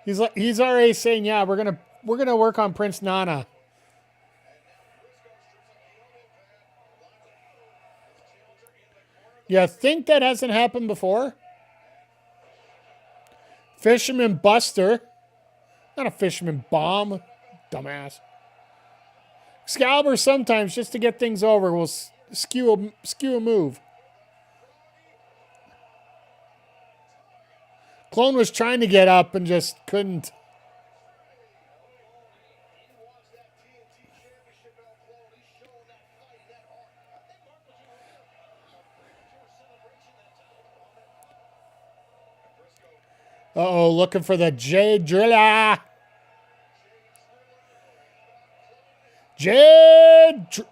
He's already saying, yeah, we're gonna work on Prince Nana. You think that hasn't happened before? Fisherman Buster. Not a fisherman bomb. Dumbass. Excalibur sometimes, just to get things over, will skew a move. Clone was trying to get up and just couldn't. Uh-oh, looking for the J Driller.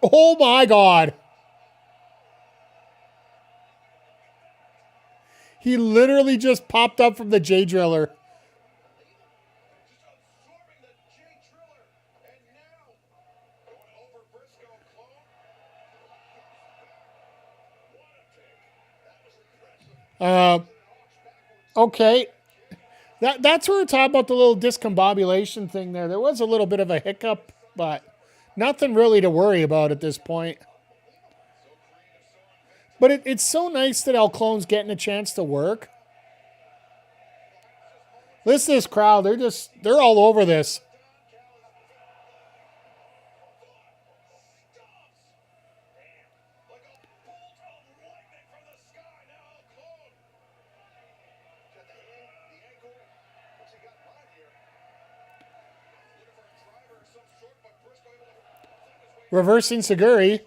Oh my God. He literally just popped up from the J Driller. Okay. That's where we're talking about the little discombobulation thing there. There was a little bit of a hiccup, but nothing really to worry about at this point. But it's so nice that El Clone's getting a chance to work. Listen to this crowd. They're all over this. Reversing Seguri.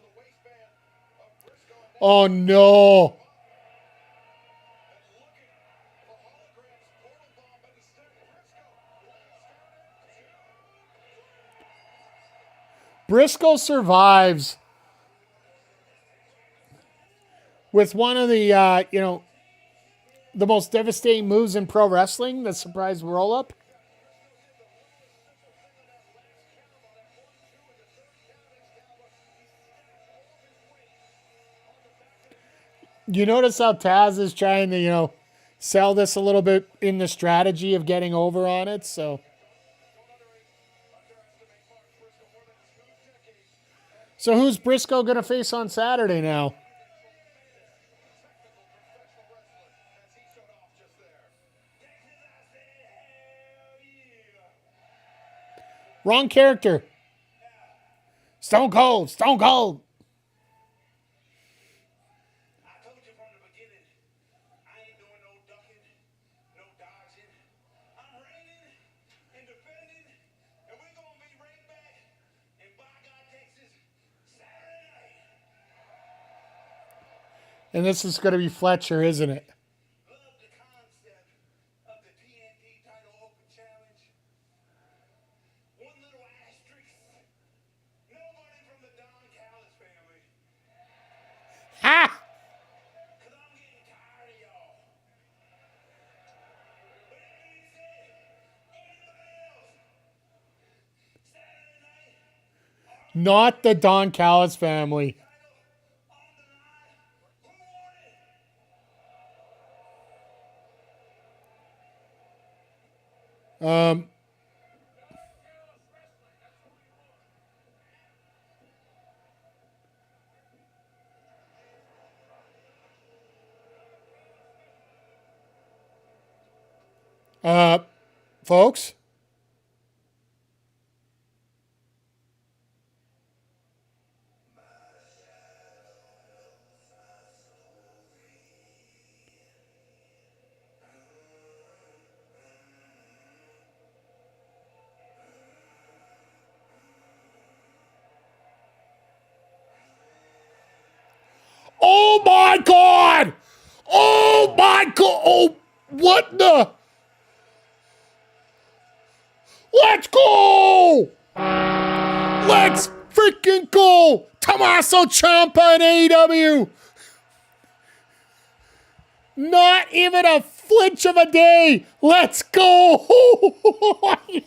Oh, no. Briscoe survives with one of the, the most devastating moves in pro wrestling, the surprise roll-up. You notice how Taz is trying to, sell this a little bit in the strategy of getting over on it, so. So who's Briscoe going to face on Saturday now? Wrong character. Stone Cold. Stone Cold. I told you from the beginning, I ain't doing no ducking, no dodging. I'm reigning and defending, and we're going to be right back in Bygone, Texas, Saturday night. And this is going to be Fletcher, isn't it? Love the concept of the TNT title open challenge. One little asterisk. Nobody from the Don Callis family. Ha! Because I'm getting tired of y'all. But that being said, anybody else? Saturday night, Not the Don Callis family. title on the line. Who won it? Folks. Oh my God! Oh my God! Oh, what the? Let's go! Let's freaking go! Tommaso Ciampa in AEW! Not even a flinch of a day! Let's go!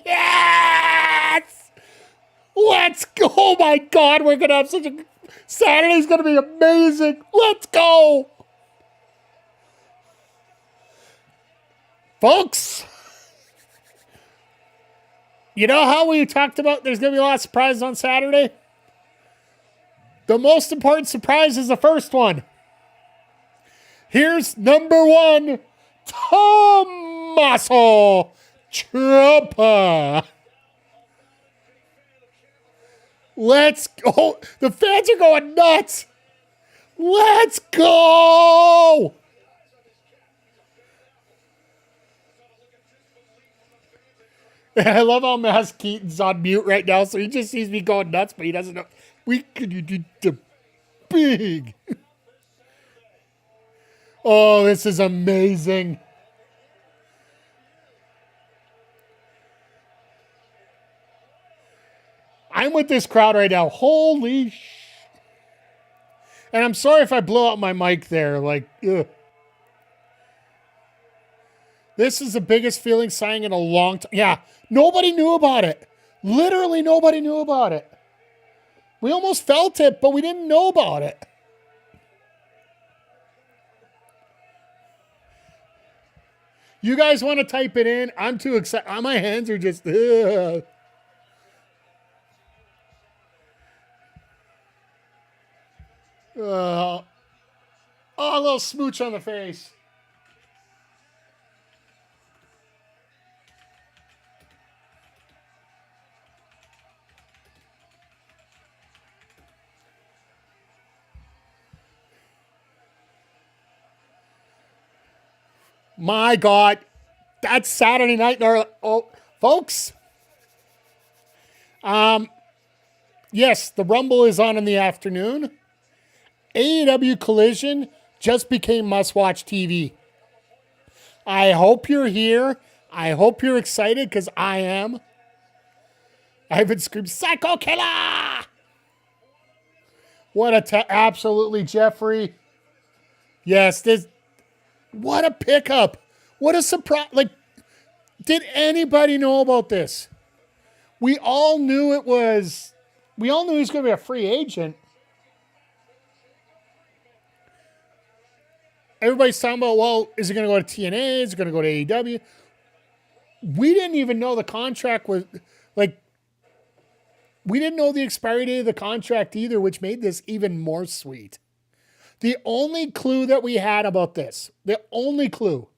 Yes! Let's go! Oh my God, we're gonna have such a... Saturday's gonna be amazing! Let's go! Folks, you know how we talked about there's going to be a lot of surprises on Saturday? The most important surprise is the first one. Here's number one, Tommaso Ciampa. Let's go. The fans are going nuts. Let's go. I love how Mass Keaton's on mute right now, so he just sees me going nuts, but he doesn't know. We could do the big. Oh, this is amazing. I'm with this crowd right now. Holy sh! And I'm sorry if I blow out my mic there. Like, ugh. This is the biggest feeling signing in a long time. Yeah, nobody knew about it. Literally nobody knew about it. We almost felt it, but we didn't know about it. You guys want to type it in? I'm too excited. My hands are just... Ugh. Oh, a little smooch on the face. My God. That's Saturday night. Folks. Yes, the Rumble is on in the afternoon. AEW Collision just became must-watch TV. I hope you're here. I hope you're excited because I am. I've been screaming, Psycho Killer! What absolutely, Jeffrey. Yes, what a pickup. What a surprise. Like, did anybody know about this? We all knew he was going to be a free agent. Everybody's talking about, well, is he going to go to TNA? Is he going to go to AEW? We didn't even know the contract was, like, we didn't know the expiry date of the contract either, which made this even more sweet. The only clue that we had about this, the only clue,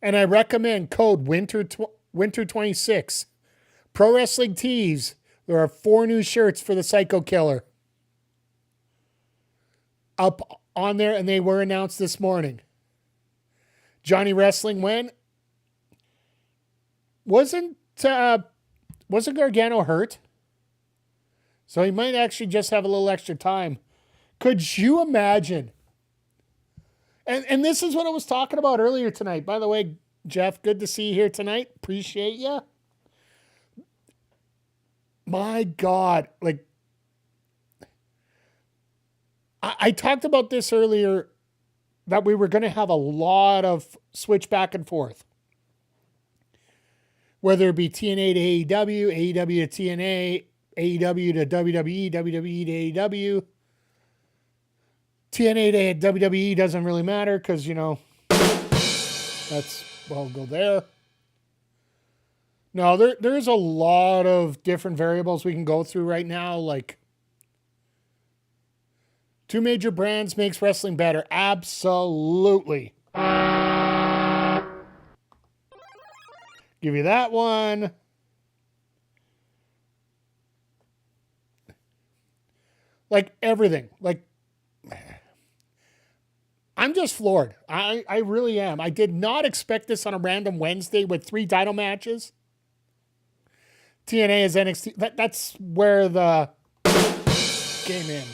and I recommend code Winter26, Pro Wrestling Tees. There are 4 new shirts for the Psycho Killer up on there, and they were announced this morning. Johnny Wrestling when? Wasn't Gargano hurt? So he might actually just have a little extra time. Could you imagine? And this is what I was talking about earlier tonight. By the way, Jeff, good to see you here tonight. Appreciate you. My God, like, I talked about this earlier, that we were going to have a lot of switch back and forth. Whether it be TNA to AEW, AEW to TNA, AEW to WWE, WWE to AEW. TNA to WWE doesn't really matter because, we'll go there. No, there's a lot of different variables we can go through right now. Like, 2 major brands makes wrestling better. Absolutely. Give you that one. Like, everything. Like, I'm just floored. I really am. I did not expect this on a random Wednesday with 3 title matches. TNA is NXT. That's where the came in.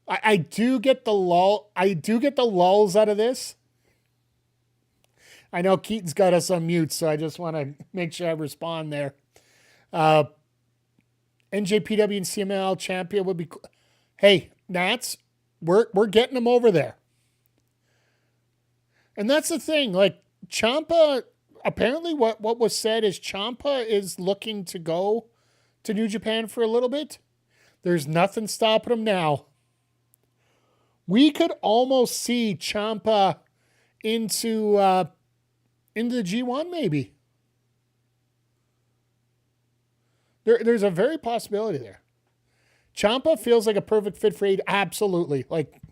I do get the lull. I do get the lulls out of this. I know Keaton's got us on mute, so I just want to make sure I respond there. NJPW and CMLL champion would be. Hey, Nats, we're getting them over there. And that's the thing. Like, Ciampa, apparently what was said is Ciampa is looking to go to New Japan for a little bit. There's nothing stopping him now. We could almost see Ciampa into the G1 maybe. There's a very possibility there. Ciampa feels like a perfect fit for AEW. Absolutely. Like,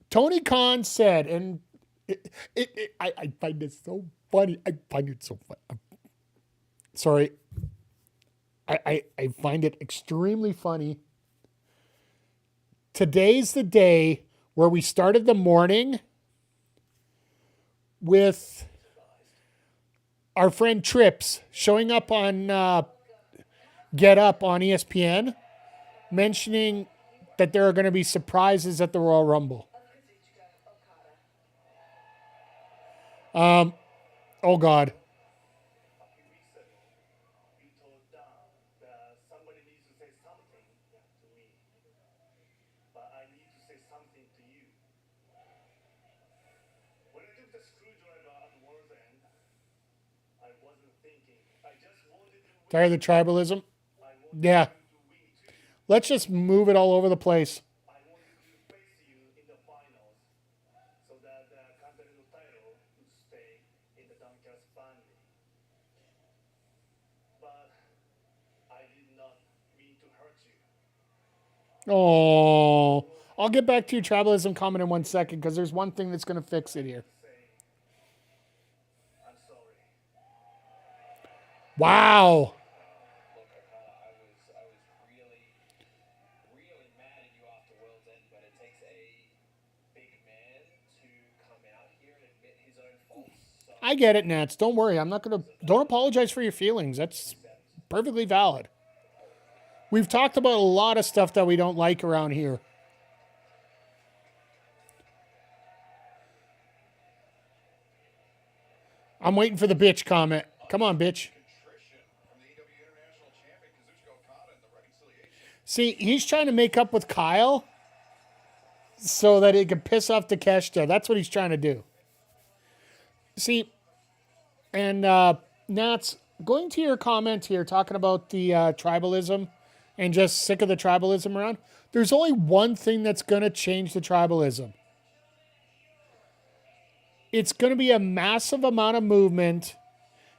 Tony Khan said, and I find this so funny. I find it so funny. Sorry. I find it extremely funny. Today's the day where we started the morning with our friend Trips showing up on Get Up on ESPN, mentioning that there are going to be surprises at the Royal Rumble. Oh God. Tired of the tribalism? Yeah. Let's just move it all over the place. I wanted to face you in the finals so that the Continental title would stay in the Duncast family. But I did not mean to hurt you. Oh, I'll get back to your tribalism comment in 1 second because there's one thing that's going to fix it here. I'm sorry. Wow. Look, I was really, really mad at you after World's End, but it takes a big man to come out here and admit his own faults. So I get it, Nats. Don't worry. I'm not going to. Don't apologize for your feelings. That's perfectly valid. We've talked about a lot of stuff that we don't like around here. I'm waiting for the bitch comment. Come on, bitch. Contrition from the AEW International Champion Kazuchika Okada in the reconciliation. See, he's trying to make up with Kyle so that he can piss off Takeshita. That's what he's trying to do. See, and Nats, going to your comment here, talking about the tribalism and just sick of the tribalism around, there's only one thing that's going to change the tribalism. It's going to be a massive amount of movement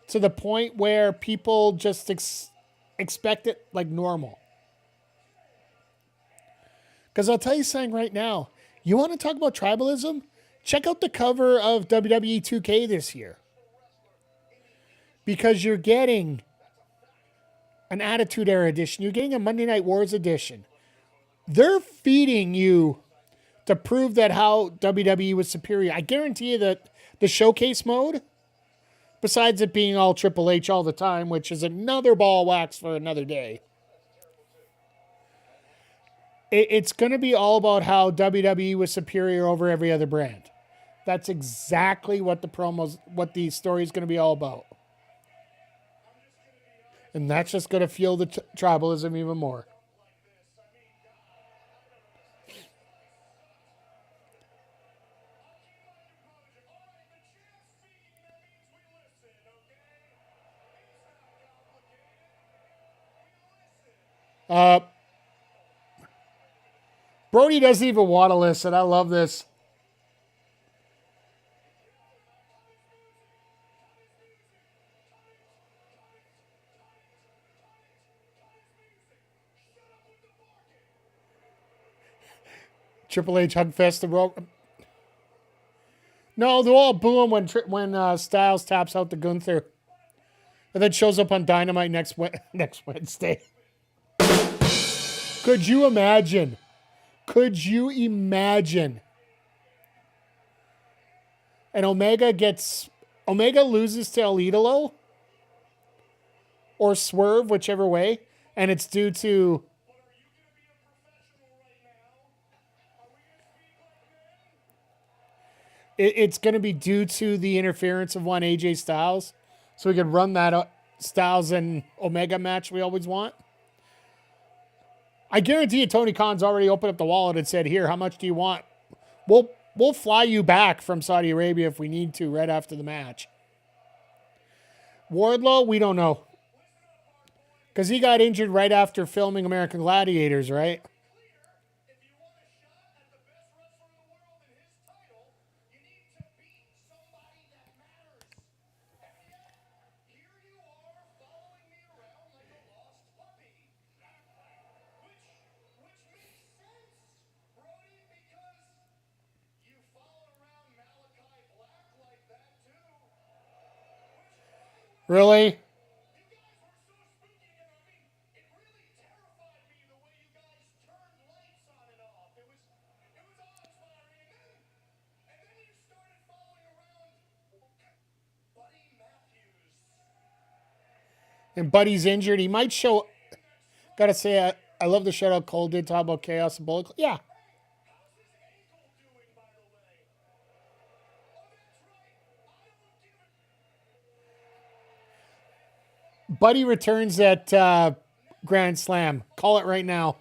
to the point where people just expect it like normal. Because I'll tell you something right now. You want to talk about tribalism? Check out the cover of WWE 2K this year. Because you're getting an Attitude Era edition. You're getting a Monday Night Wars edition. They're feeding you to prove that how WWE was superior. I guarantee you that the showcase mode, besides it being all Triple H all the time, which is another ball of wax for another day, it's going to be all about how WWE was superior over every other brand. That's exactly what what the story is going to be all about. And that's just going to fuel the tribalism even more. Brody doesn't even want to listen. I love this. Triple H Hugfest the rope. No, they're all booing when Styles taps out the Gunther, and then shows up on Dynamite next Wednesday. Could you imagine? Could you imagine? And Omega loses to El Idolo or Swerve, whichever way, and it's due to it's going to be due to the interference of one AJ Styles, so we can run that Styles and Omega match we always want. I guarantee you Tony Khan's already opened up the wallet and said, here, how much do you want? We'll fly you back from Saudi Arabia if we need to right after the match. Wardlow, we don't know. Because he got injured right after filming American Gladiators, right? Really? And Buddy's injured. He might show. Gotta say, I love the shout out Cole did talk about Chaos and Bullet Club. Yeah. Buddy returns at Grand Slam. Call it right now.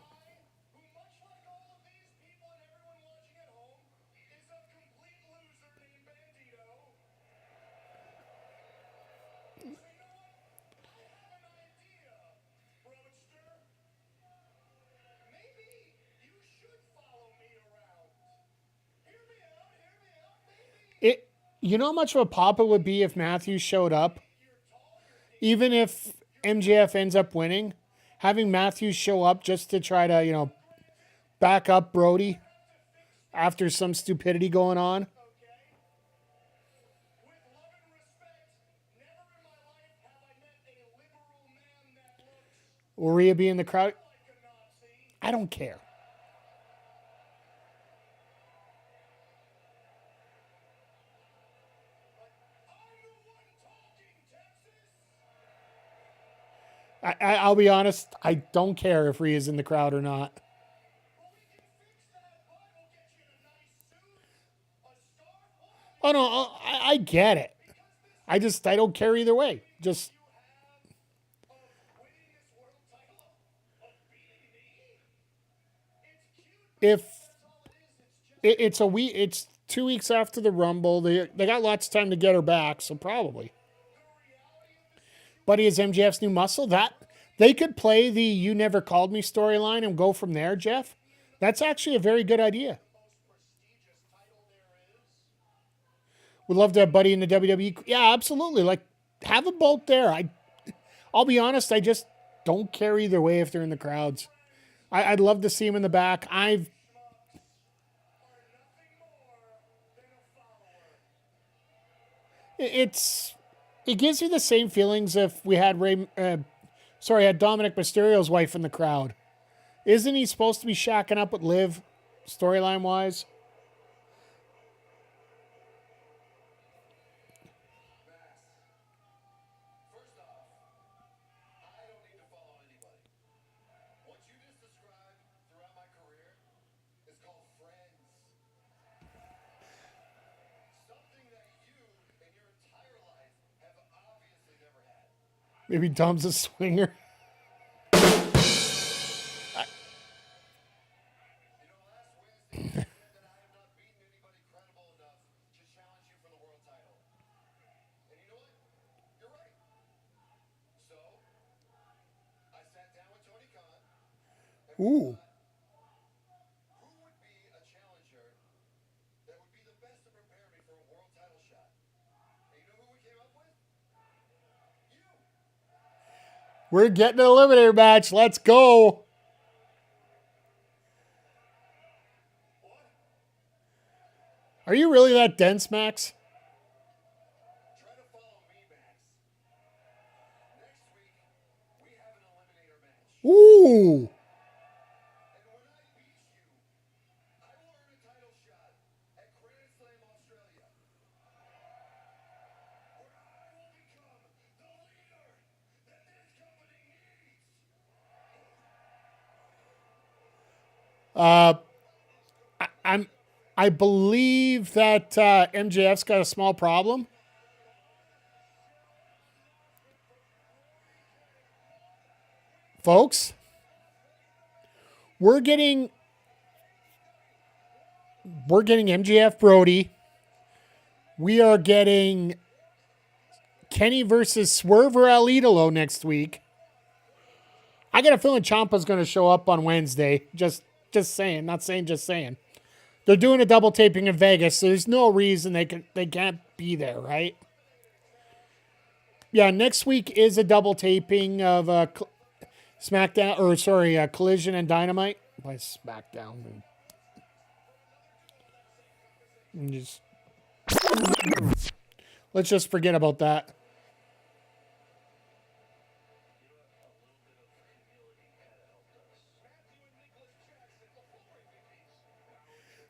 You know how much of a pop it would be if Matthews showed up? Even if MJF ends up winning, having Matthews show up just to try to, back up Brody after some stupidity going on. With love and respect, never in my life have I met a liberal man that looks Will Rhea be in the crowd? like a Nazi. I don't care. I'm the one talking, Texas. I'll be honest. I don't care if Rhea's in the crowd or not. Well, we can fix that, bud. We'll get you in a nice suit, a scarf. Oh no, I get it. I don't care either way. Just Winning this world title, of beating me. It's cute. if That's all it is. It's just it's a week, it's 2 weeks after the Rumble. They got lots of time to get her back, so probably. But he is MJF's new muscle. That they could play the "You Never Called Me" storyline and go from there, Jeff. That's actually a very good idea. prestigious title there is. Would love to have Buddy in the WWE. Yeah, absolutely. Like, have them both there. I'll be honest. I just don't care either way if they're in the crowds. I'd love to see him in the back. It gives you the same feelings if we had had Dominic Mysterio's wife in the crowd. Isn't he supposed to be shacking up with Liv, storyline wise? First off, I don't need to follow anybody. What you just described throughout my career is called friends. Something that you, in your entire life, have obviously never had. Maybe Dom's a swinger. You know, last Wednesday you said that I have not beaten anybody credible enough to challenge you for the world title. And you know what? You're right. So, I sat down with Tony Khan. Ooh. Who would be a challenger that would be the best to prepare me for a world title shot? And you know who we came up with? You. We're getting an eliminator match. Let's go. Are you really that dense, Max? Try to follow me, Max. Next week, we have an eliminator match. Ooh. And when I beat you, I will earn a title shot at Grand Slam Australia. Where I will become the leader that this company needs. I believe that MJF's got a small problem. Folks, we're getting MJF Brody. We are getting Kenny versus Swerve or Alidolo next week. I got a feeling Ciampa's going to show up on Wednesday. Just saying, not saying, just saying. They're doing a double taping in Vegas, so there's no reason they can't be there, right? Yeah, next week is a double taping of Collision and Dynamite by SmackDown. Let's just forget about that.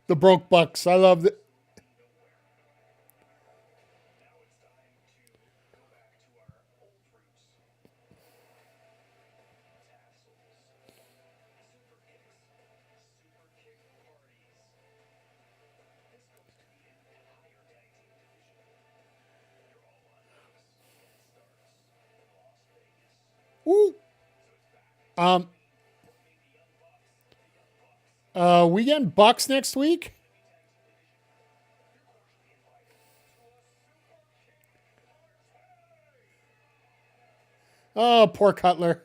The Broke Bucks. I love it. Ooh. We getting Bucks next week? Oh, poor Cutler.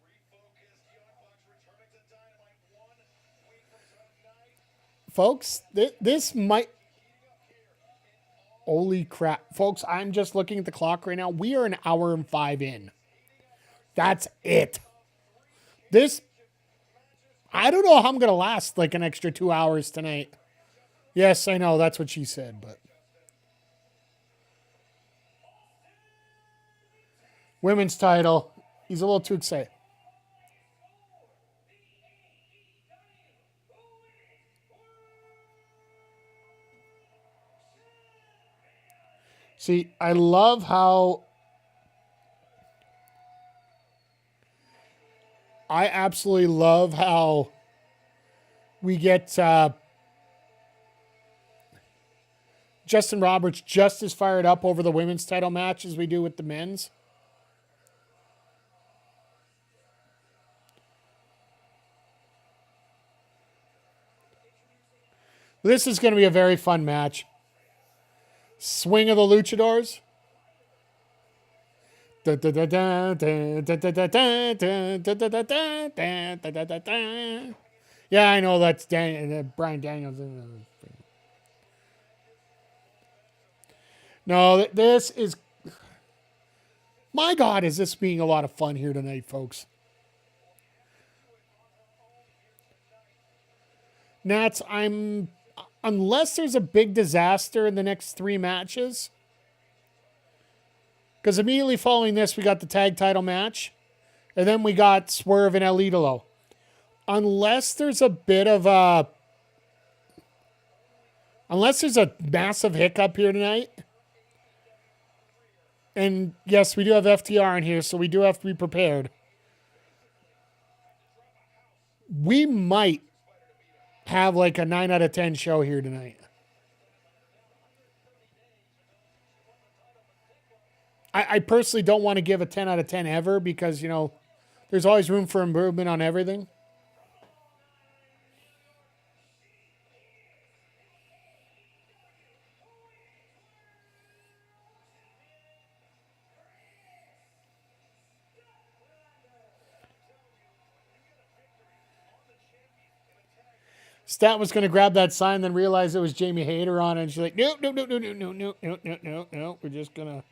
Refocused Young Bucks returning to Dynamite 1 week from tonight. Folks, this might... Holy crap. Folks, I'm just looking at the clock right now. We are an hour and 5 in. That's it. I don't know how I'm going to last like an extra 2 hours tonight. Yes, I know. That's what she said, but. Women's title. He's a little too excited. See, I love how. I absolutely love how we get Justin Roberts just as fired up over the women's title match as we do with the men's. This is going to be a very fun match. Swing of the Luchadors. Yeah, I know that's Brian Daniels. No, this is... My God, is this being a lot of fun here tonight, folks. Nats, unless there's a big disaster in the next 3 matches, because immediately following this, we got the tag title match, and then we got Swerve and El Idolo. Unless there's a bit of unless there's a massive hiccup here tonight, and yes, we do have FTR in here, so we do have to be prepared. We might have like a 9 out of 10 show here tonight. I personally don't want to give a 10 out of 10 ever because, you know, there's always room for improvement on everything. Stat was going to grab that sign, then realized it was Jamie Hayter on it, and she's like, no. We're just going to...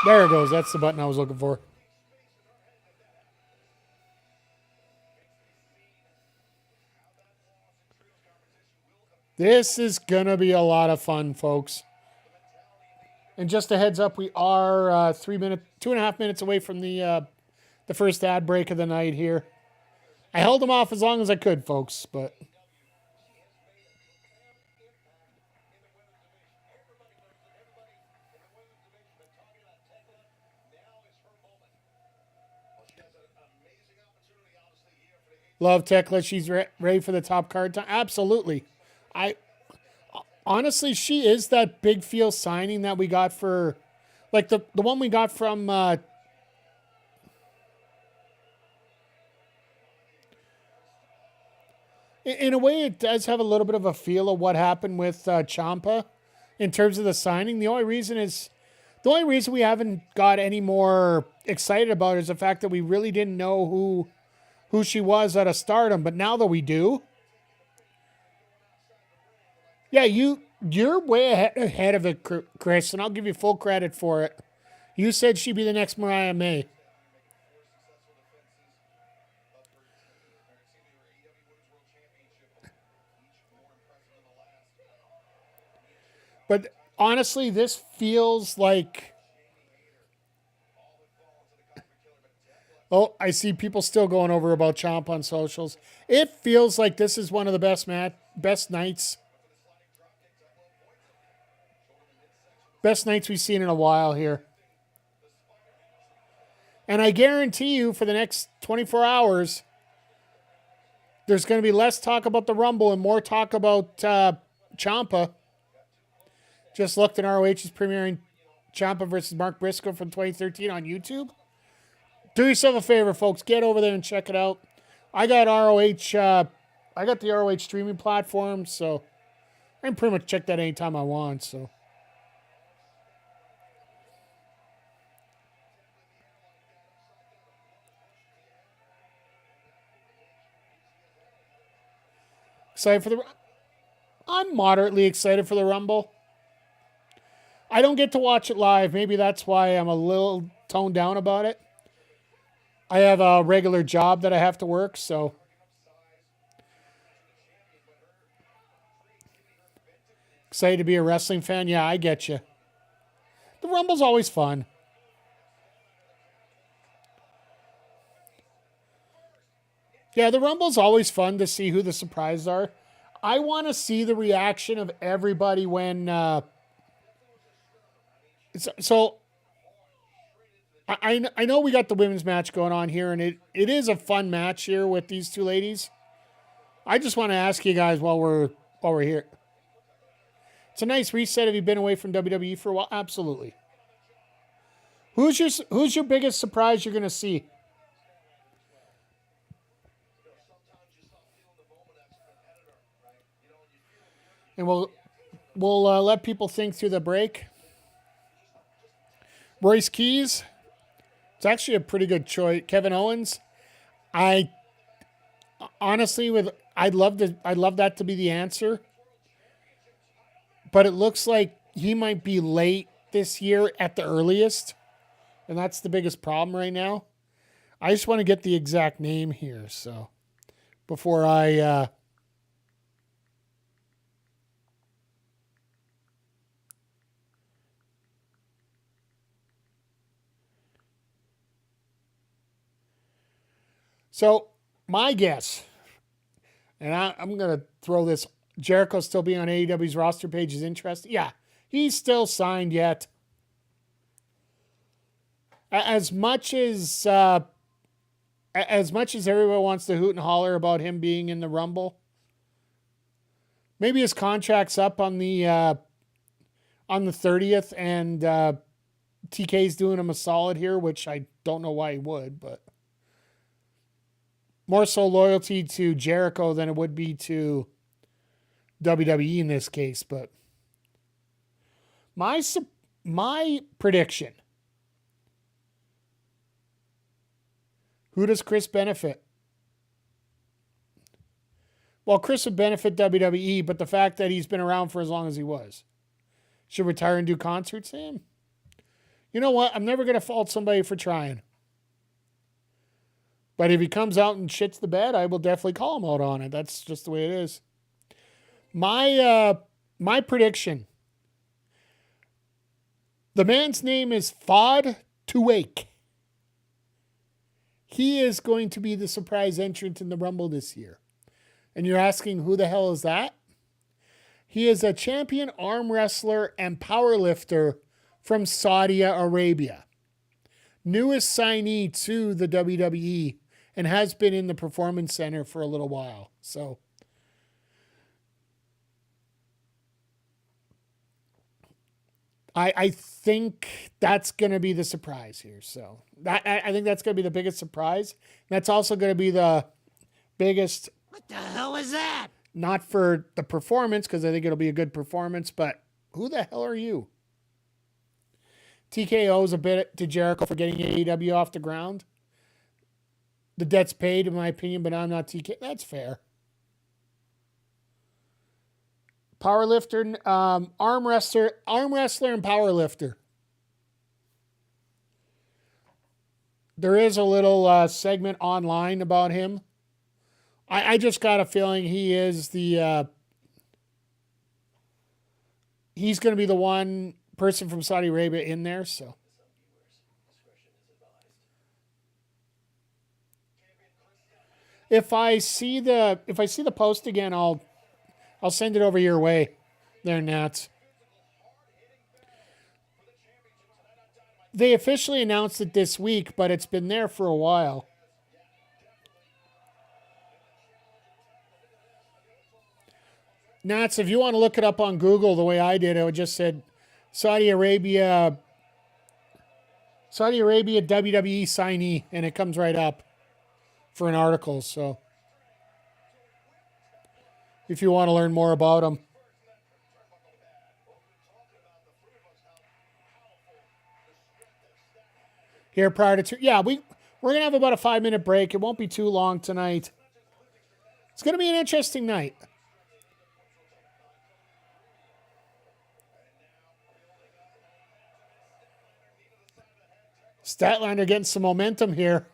There it goes. That's the button I was looking for. This is going to be a lot of fun, folks. And just a heads up, we are 2.5 minutes away from the first ad break of the night here. I held them off as long as I could, folks, but... Love Tekla. She's ready for the top card time. Absolutely. Honestly, she is that big feel signing that we got for, like the one we got from in a way, it does have a little bit of a feel of what happened with Ciampa in terms of the signing. The only reason we haven't got any more excited about it is the fact that we really didn't know who she was at a Stardom, but now that we do, yeah, you're way ahead of it, Chris, and I'll give you full credit for it. You said she'd be the next Mariah May. But honestly, this feels like... Oh, I see people still going over about Chomp on socials. It feels like this is one of the best nights. Best nights we've seen in a while here. And I guarantee you for the next 24 hours, there's going to be less talk about the Rumble and more talk about Ciampa. Just looked at ROH's premiering Ciampa versus Mark Briscoe from 2013 on YouTube. Do yourself a favor, folks. Get over there and check it out. I got ROH. I got the ROH streaming platform, so I can pretty much check that anytime I want. So, excited for I'm moderately excited for the Rumble. I don't get to watch it live. Maybe that's why I'm a little toned down about it. I have a regular job that I have to work, so excited to be a wrestling fan. Yeah, I get you. The Rumble's always fun. Yeah, the Rumble's always fun to see who the surprises are. I want to see the reaction of everybody when. So I know we got the women's match going on here, and it is a fun match here with these two ladies. I just want to ask you guys while we're here. It's a nice reset. Have you been away from WWE for a while? Absolutely. Who's your biggest surprise you're going to see? And we'll let people think through the break. Royce Keys. It's actually a pretty good choice. Kevin Owens. I honestly I'd love that to be the answer. But it looks like he might be late this year at the earliest. And that's the biggest problem right now. I just want to get the exact name here, so before I So, my guess, and I'm going to throw this, Jericho still being on AEW's roster page is interesting. Yeah, he's still signed yet. As much as everyone wants to hoot and holler about him being in the Rumble, maybe his contract's up on the 30th, and TK's doing him a solid here, which I don't know why he would, but more so loyalty to Jericho than it would be to WWE in this case. But my prediction: who does Chris benefit? Well, Chris would benefit WWE, but the fact that he's been around for as long as he was, should retire and do concerts. Him. You know what? I'm never going to fault somebody for trying. But if he comes out and shits the bed, I will definitely call him out on it. That's just the way it is. My prediction. The man's name is Fod Tuwake. He is going to be the surprise entrant in the Rumble this year. And you're asking, who the hell is that? He is a champion arm wrestler and power lifter from Saudi Arabia. Newest signee to the WWE and has been in the Performance Center for a little while. So I think that's going to be the surprise here. So I think that's going to be the biggest surprise. That's also going to be the biggest. What the hell is that? Not for the performance, because I think it'll be a good performance, but who the hell are you? TKO's a bit to Jericho for getting AEW off the ground. The debt's paid, in my opinion, but I'm not TK. That's fair. Powerlifter, arm wrestler, and powerlifter. There is a little segment online about him. I just got a feeling he is he's going to be the one person from Saudi Arabia in there. So, if I see the post again, I'll send it over your way, there, Nats. They officially announced it this week, but it's been there for a while. Nats, if you want to look it up on Google the way I did, it just said Saudi Arabia WWE signee, and it comes right up for an article. So if you want to learn more about them. Here prior to we're going to have about a 5-minute break. It won't be too long tonight. It's going to be an interesting night. Statlander getting some momentum here.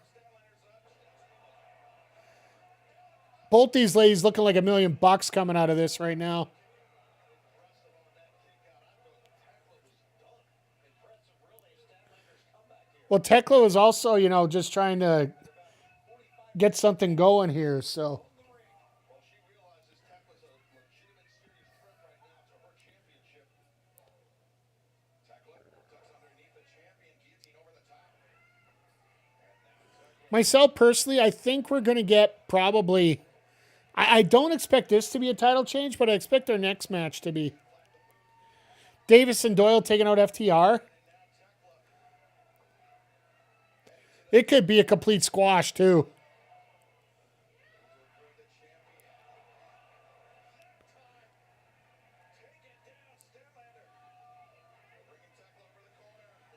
Both these ladies looking like $1 million coming out of this right now. Well, Tekla is also, just trying to get something going here, so. Myself, personally, I think we're going to get probably... I don't expect this to be a title change, but I expect our next match to be. Davis and Doyle taking out FTR. It could be a complete squash, too.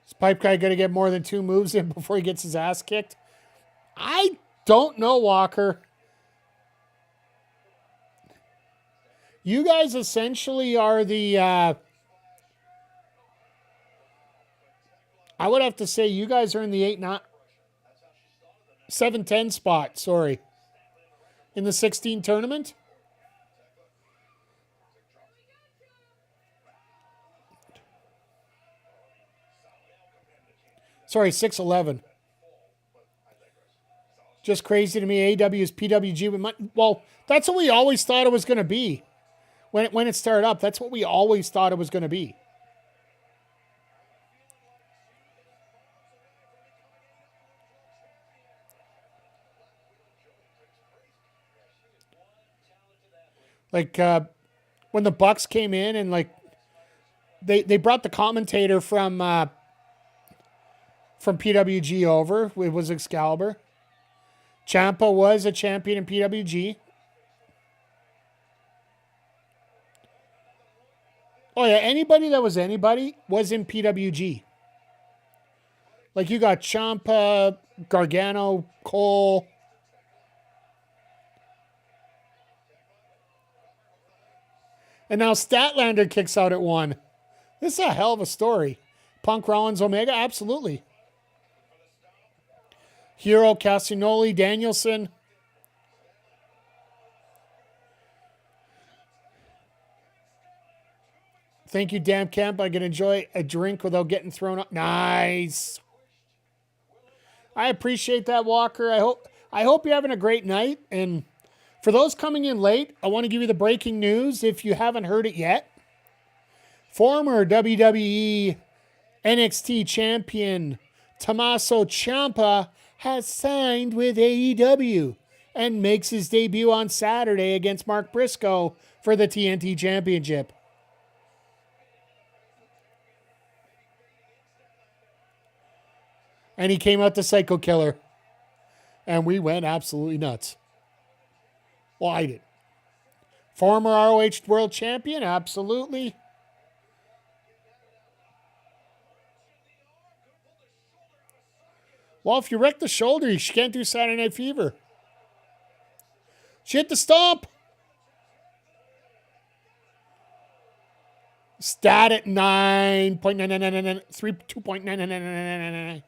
Is Pipe Guy going to get more than 2 moves in before he gets his ass kicked? I don't know, Walker. You guys essentially are the... I would have to say you guys are in the 7-10 spot, sorry. In the 16 tournament. Sorry, 6-11. Just crazy to me. AEW is PWG with money. Well, that's what we always thought it was going to be. When it started up, that's what we always thought it was going to be. Like, when the Bucks came in and, like, they brought the commentator from PWG over. It was Excalibur. Ciampa was a champion in PWG. Oh, yeah, anybody that was anybody was in PWG. Like, you got Ciampa, Gargano, Cole. And now Statlander kicks out at 1. This is a hell of a story. Punk, Rollins, Omega, absolutely. Hero, Castagnoli, Danielson. Thank you, damn camp. I can enjoy a drink without getting thrown up. Nice. I appreciate that, Walker. I hope you're having a great night. And for those coming in late, I want to give you the breaking news if you haven't heard it yet. Former WWE NXT champion Tommaso Ciampa has signed with AEW and makes his debut on Saturday against Mark Briscoe for the TNT Championship. And he came out the Psycho Killer. And we went absolutely nuts. Well, I did. Former ROH World Champion, absolutely. Well, if you wreck the shoulder, you can't do Saturday Night Fever. She hit the stomp. Stat at 9.9999, 2.9999.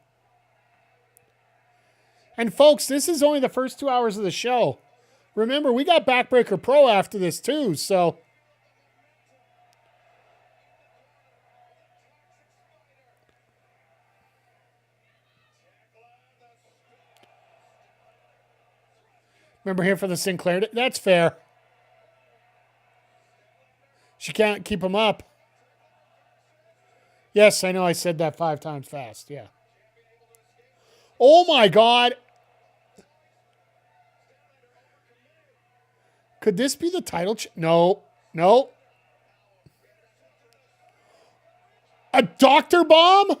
And folks, this is only the first 2 hours of the show. Remember, we got Backbreaker Pro after this too, so. Remember here for the Sinclair? That's fair. She can't keep him up. Yes, I know I said that 5 times fast, yeah. Oh my God. Could this be the title? No. A doctor bomb?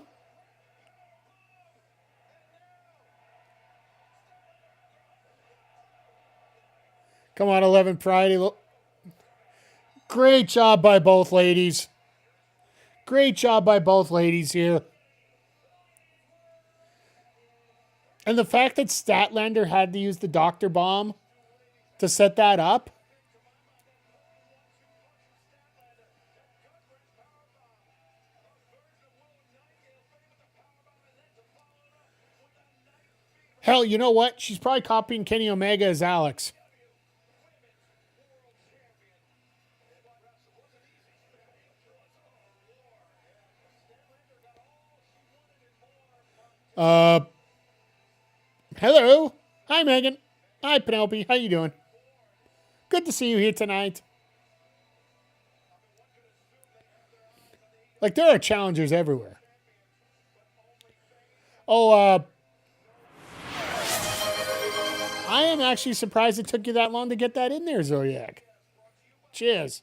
Come on, 11 Friday. Great job by both ladies. Great job by both ladies here. And the fact that Statlander had to use the doctor bomb to set that up. Hell, you know what? She's probably copying Kenny Omega as Alex. Hello. Hi, Megan. Hi, Penelope. How you doing? Good to see you here tonight. Like, there are challengers everywhere. Oh, I am actually surprised it took you that long to get that in there, Zodiac. Cheers.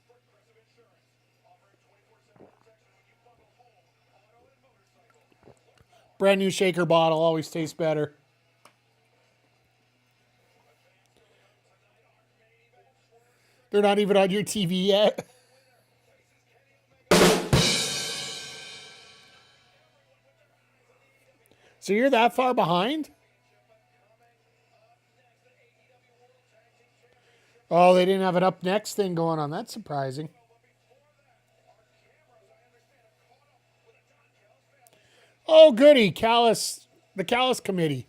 Brand new shaker bottle always tastes better. They're not even on your TV yet. So you're that far behind? Oh, they didn't have an up next thing going on. That's surprising. Oh, goody. Callis, the Callis Committee.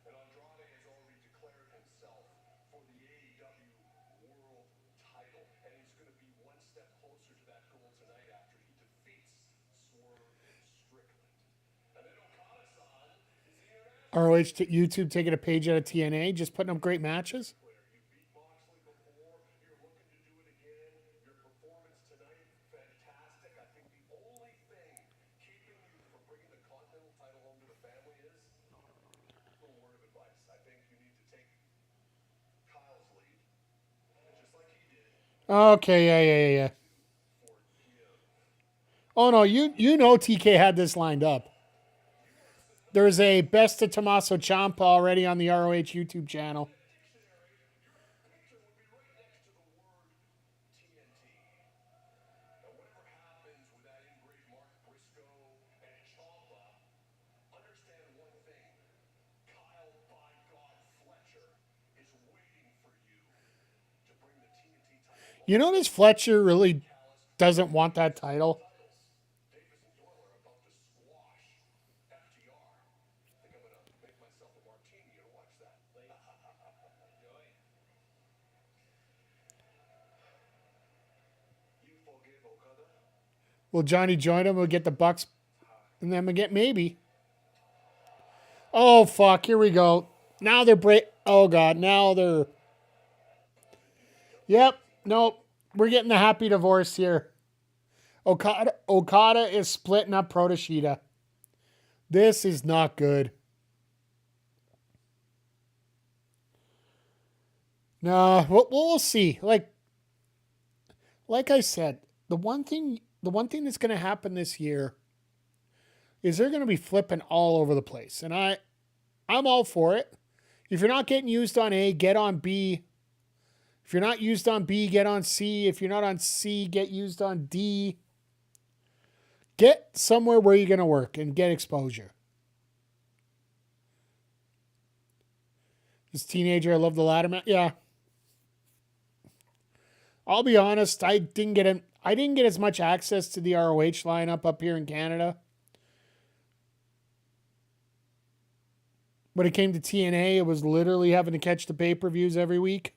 And Andrade has already declared himself for the AEW World Title, and he's going to be one step closer to that goal tonight after he defeats Swerve Strickland. And then Okada-san is the international ROH YouTube taking a page out of TNA, just putting up great matches. player. You beat Moxley before, you're looking to do it again. Your performance tonight, fantastic. I think the only thing keeping you from bringing the Continental title home to the family is a little word of advice. I think you need to take Kyle's lead, and just like he did, Okay, yeah. Oh no, you know TK had this lined up. There's a Best of Tommaso Ciampa already on the ROH YouTube channel. picture would be right next to the word TNT. Now, whatever happens with that engraved Mark Briscoe and Ciampa, understand one thing. Kyle by God Fletcher is waiting for you to bring the TNT title. You notice Fletcher really doesn't want that title. Davis and Doyle are about to squash FTR. I think I'm going to make myself a martini and watch that. Enjoy. You forgive Okada? Will Johnny join him? We'll get the Bucks and then we get maybe. Oh fuck, here we go. Now they're oh god, now they're Yep, nope. We're getting the happy divorce here. Okada is splitting up Protashita. This is not good. No, we'll see. Like I said, the one thing that's going to happen this year is they're going to be flipping all over the place, and I'm all for it. If you're not getting used on A, get on B. If you're not used on B, get on C. If you're not on C, get used on D. Get somewhere where you're going to work and get exposure. This teenager, I love the ladder match. Yeah. I'll be honest, I didn't get as much access to the ROH lineup up here in Canada. When it came to TNA, it was literally having to catch the pay-per-views every week.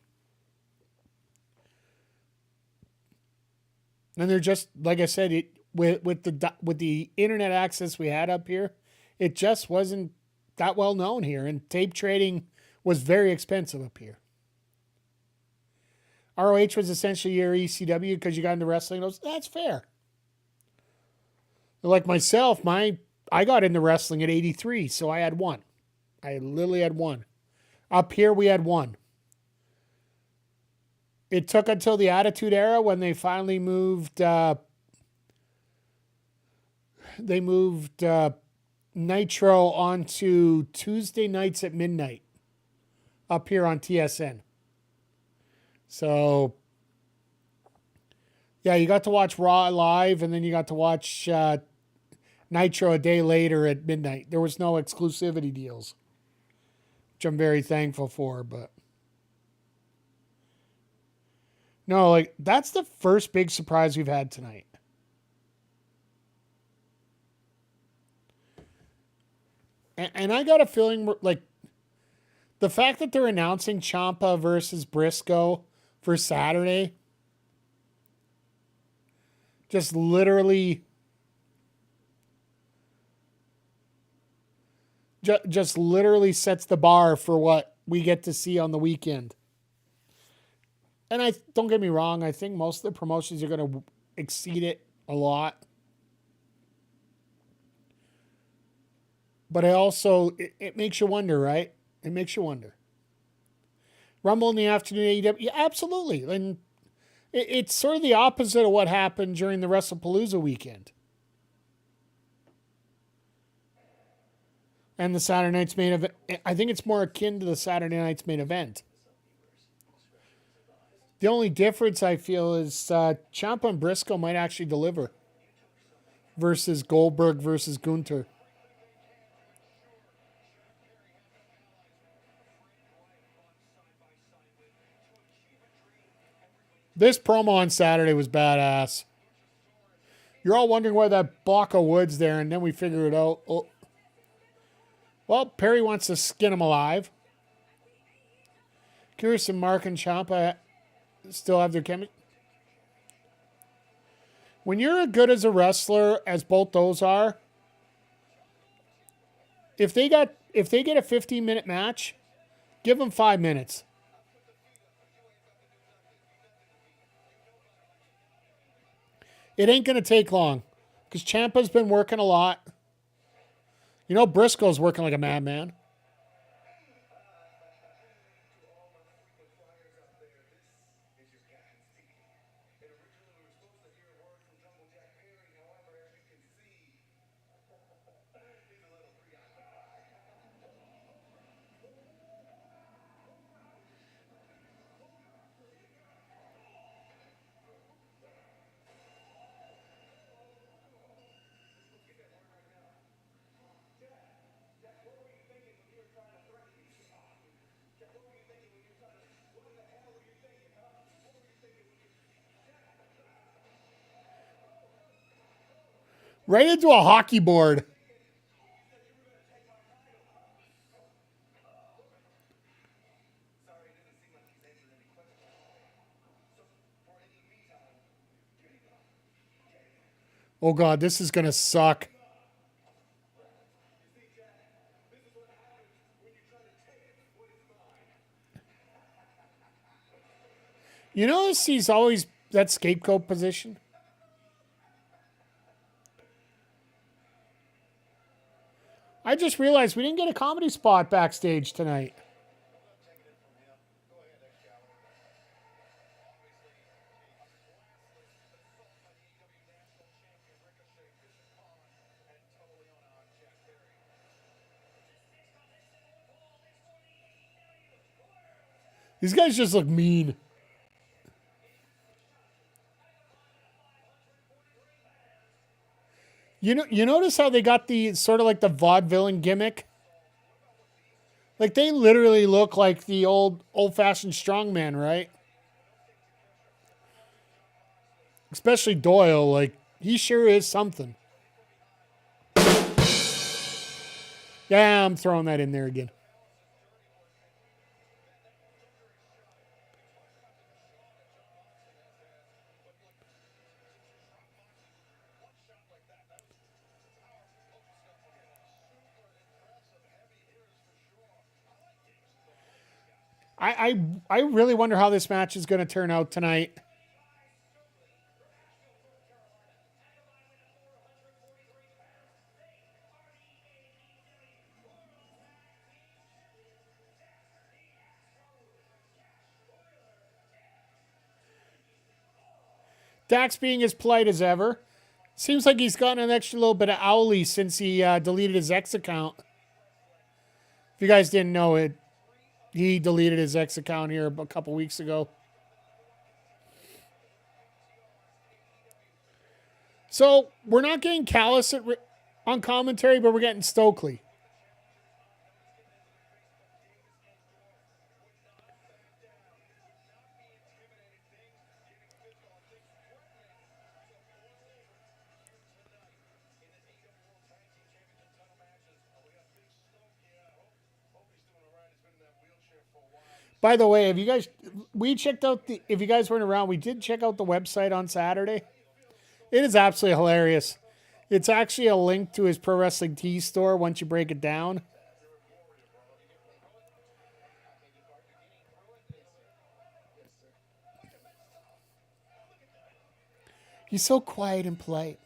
And they're just, like I said, with the internet access we had up here, it just wasn't that well known here. And tape trading was very expensive up here. ROH was essentially your ECW because you got into wrestling. That's fair. Like myself, I got into wrestling at 83, so I had one. I literally had one. Up here, we had one. It took until the Attitude Era when they finally moved. They moved Nitro onto Tuesday nights at midnight up here on TSN. So, yeah, you got to watch Raw live, and then you got to watch Nitro a day later at midnight. There was no exclusivity deals, which I'm very thankful for, but no, like, that's the first big surprise we've had tonight. And I got a feeling, like, The fact that they're announcing Ciampa versus Briscoe for Saturday just literally just literally sets the bar for what we get to see on the weekend. And I don't get me wrong, I think most of the promotions are going to exceed it a lot. But I also, it makes you wonder, right? It makes you wonder. Rumble in the afternoon, AEW, yeah, absolutely. And it's sort of the opposite of what happened during the WrestlePalooza weekend. And the Saturday night's main event. I think it's more akin to the Saturday night's main event. The only difference I feel is Ciampa and Briscoe might actually deliver versus Goldberg versus Gunther. This promo on Saturday was badass. You're all wondering why that block of wood's there, and then we figure it out. Oh. Well, Perry wants to skin him alive. Curious if Mark and Ciampa still have their chemistry. When you're as good as a wrestler as both those are, if they get a 15-minute match, give them 5 minutes. It ain't going to take long because Ciampa's been working a lot. You know, Briscoe's working like a madman. Right into a hockey board. Oh, God, this is going to suck. You notice he's always that scapegoat position? I just realized we didn't get a comedy spot backstage tonight. These guys just look mean. You notice how they got the sort of like the vaudevillain gimmick? Like they literally look like the old-fashioned strongman, right? Especially Doyle, like he sure is something. Yeah, I'm throwing that in there again. I really wonder how this match is going to turn out tonight. Dax being as polite as ever. Seems like he's gotten an extra little bit of owly since he deleted his X account. If you guys didn't know it, he deleted his X account here a couple weeks ago. So we're not getting Callis on commentary, but we're getting Stokely. By the way, if you guys weren't around, we did check out the website on Saturday. It is absolutely hilarious. It's actually a link to his Pro Wrestling Tees store once you break it down. He's so quiet and polite.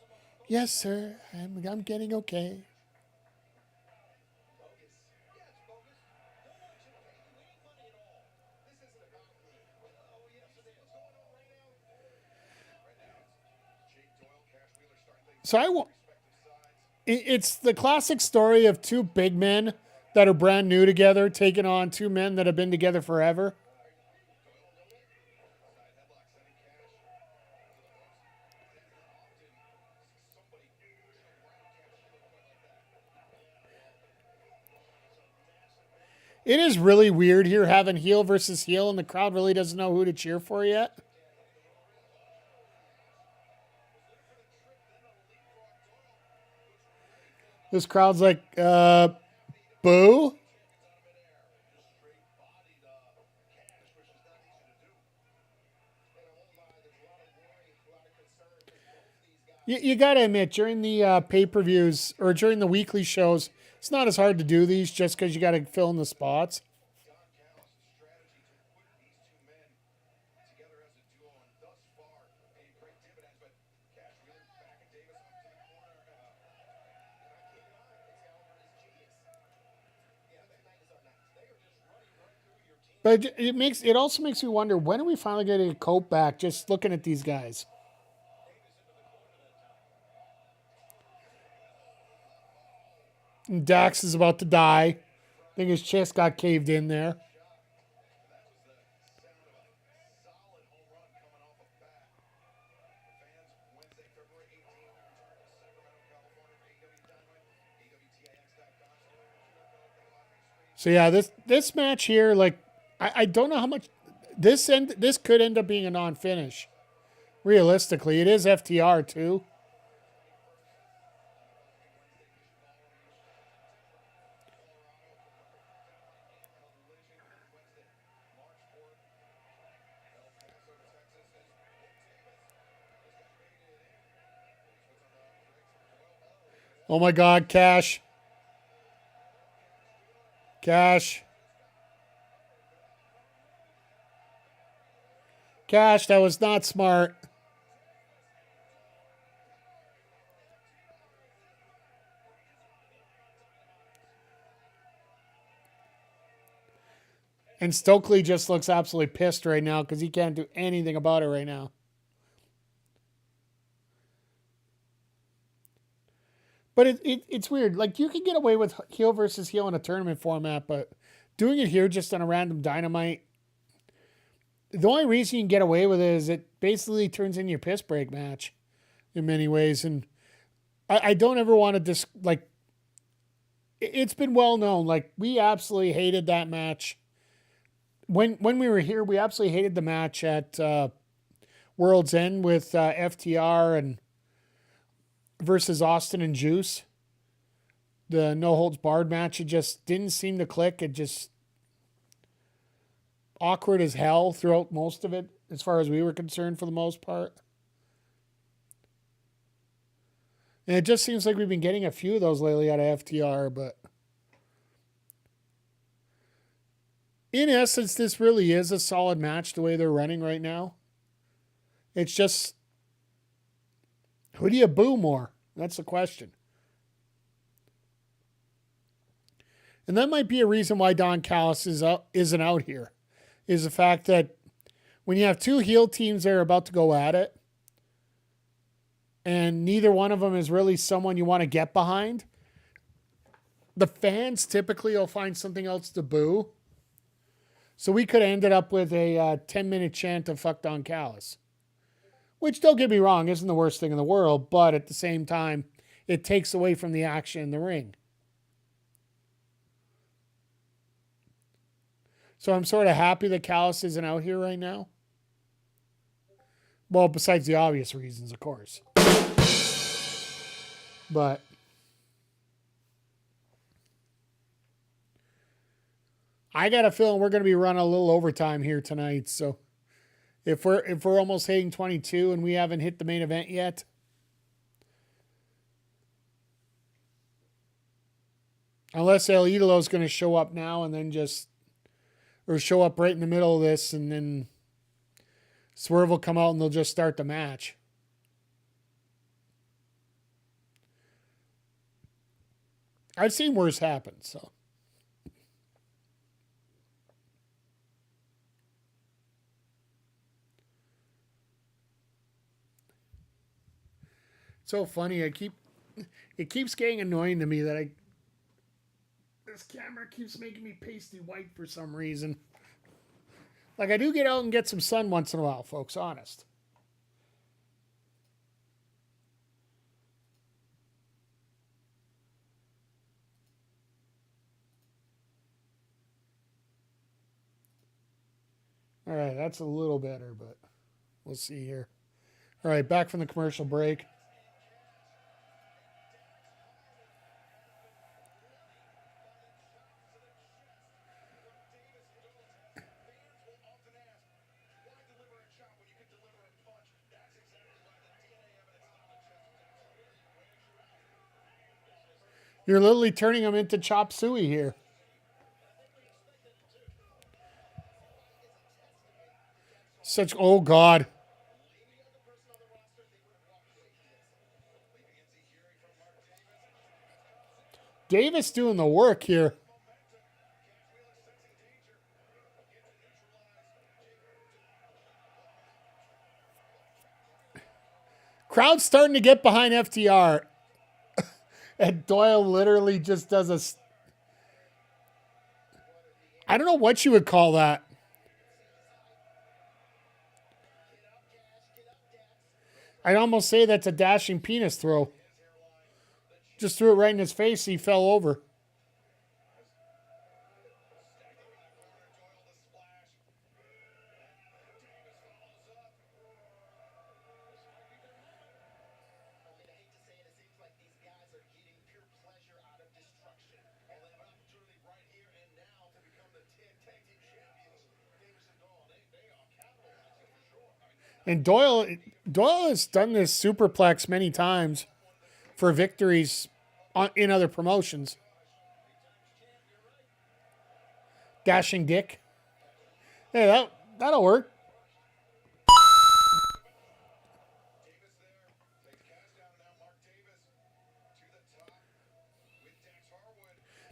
Yes, sir. I'm getting okay. It's the classic story of two big men that are brand new together taking on two men that have been together forever. It is really weird here having heel versus heel, and the crowd really doesn't know who to cheer for yet. This crowd's like, boo? You got to admit, during the pay-per-views or during the weekly shows, it's not as hard to do these just because you got to fill in the spots. But it also makes me wonder, when are we finally getting a Cope back just looking at these guys? And Dax is about to die. I think his chest got caved in there. So yeah, this match here, like, I don't know how much this could end up being a non-finish. Realistically, it is FTR too. Oh my God, Cash. Cash, that was not smart. And Stokely just looks absolutely pissed right now because he can't do anything about it right now. But it's weird. Like, you can get away with heel versus heel in a tournament format, but doing it here just on a random Dynamite, the only reason you can get away with it is it basically turns into your piss break match in many ways. And I don't ever want to it's been well known. Like, we absolutely hated that match. When we were here, we absolutely hated the match at World's End with FTR and versus Austin and Juice. The no holds barred match, it just didn't seem to click. It just awkward as hell throughout most of it, as far as we were concerned for the most part. And it just seems like we've been getting a few of those lately out of FTR, but in essence, this really is a solid match the way they're running right now. It's just, who do you boo more? That's the question. And that might be a reason why Don Callis isn't out here, is the fact that when you have two heel teams that are about to go at it, and neither one of them is really someone you want to get behind, the fans typically will find something else to boo. So we could have ended up with a 10-minute chant of fuck Don Callis. Which, don't get me wrong, isn't the worst thing in the world, but at the same time, it takes away from the action in the ring. So I'm sort of happy that Callis isn't out here right now. Well, besides the obvious reasons, of course. But I got a feeling we're going to be running a little overtime here tonight. So if we're almost hitting 22 and we haven't hit the main event yet, unless El Idolo's going to show up now and then or show up right in the middle of this, and then Swerve will come out and they'll just start the match. I've seen worse happen, so. So funny. It keeps getting annoying to me that this camera keeps making me pasty white for some reason. Like, I do get out and get some sun once in a while, folks, honest. All right, that's a little better, but we'll see here. All right, back from the commercial break. You're literally turning them into chop suey here. Oh God. Davis doing the work here. Crowd's starting to get behind FTR. And Doyle literally just does a... I don't know what you would call that. I'd almost say that's a dashing penis throw. Just threw it right in his face. He fell over. And Doyle has done this superplex many times for victories in other promotions. Dashing Dick. Hey, that'll work.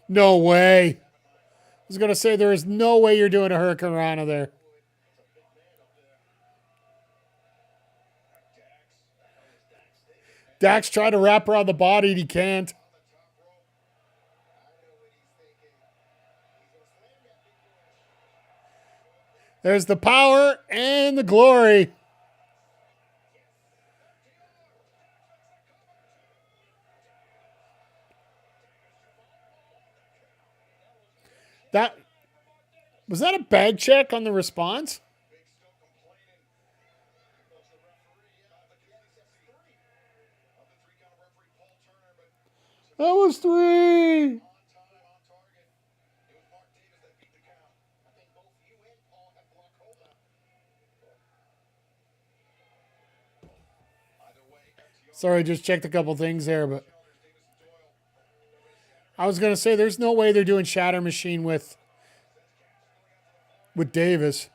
No way. I was going to say there is no way you're doing a Hurricane Rana there. Dax tried to wrap around the body and he can't. There's the power and the glory. Was that a bag check on the response? That was 3. Sorry, just checked a couple things there, but I was going to say there's no way they're doing Shatter Machine with Davis.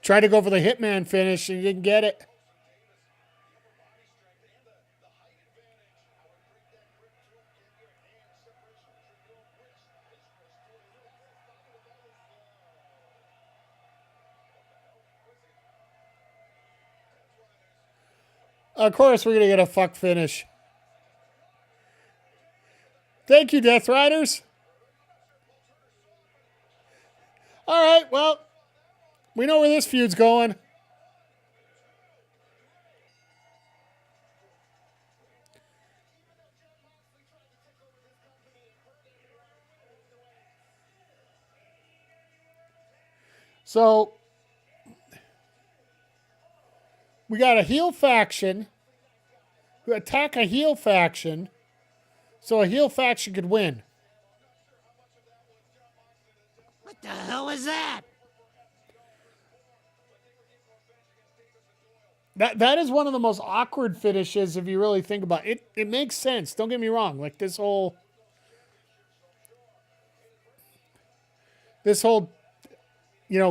Tried to go for the Hitman finish and he didn't get it. Of course, we're going to get a fuck finish. Thank you, Death Riders. All right, well, we know where this feud's going. So we got a heel faction who attack a heel faction so a heel faction could win. What the hell was that? That is one of the most awkward finishes if you really think about it. It makes sense. Don't get me wrong. Like this whole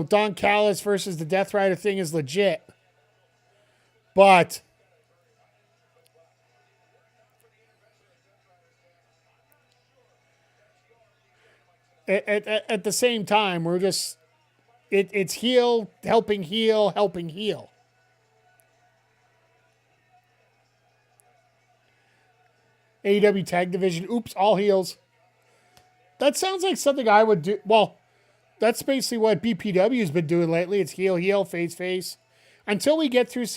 Don Callis versus the Death Rider thing is legit. But at the same time, we're just it's heel helping heel helping heel. AEW Tag Division. Oops, all heels. That sounds like something I would do. Well, that's basically what BPW's been doing lately. It's heel, heel, face, face. Until we get through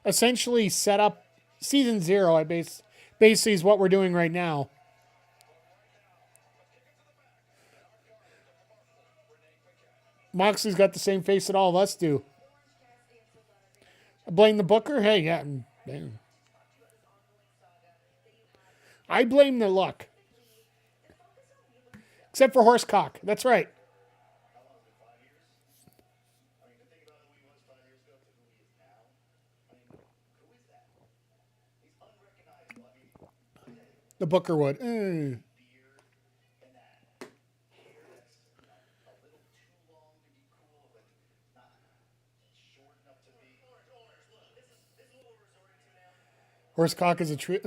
essentially set up season 0, basically is what we're doing right now. Moxley's got the same face that all of us do. Blame the booker? Hey, yeah. Man. I blame the luck. Except for Horsecock. That's right. The booker would. Horsecock is a true.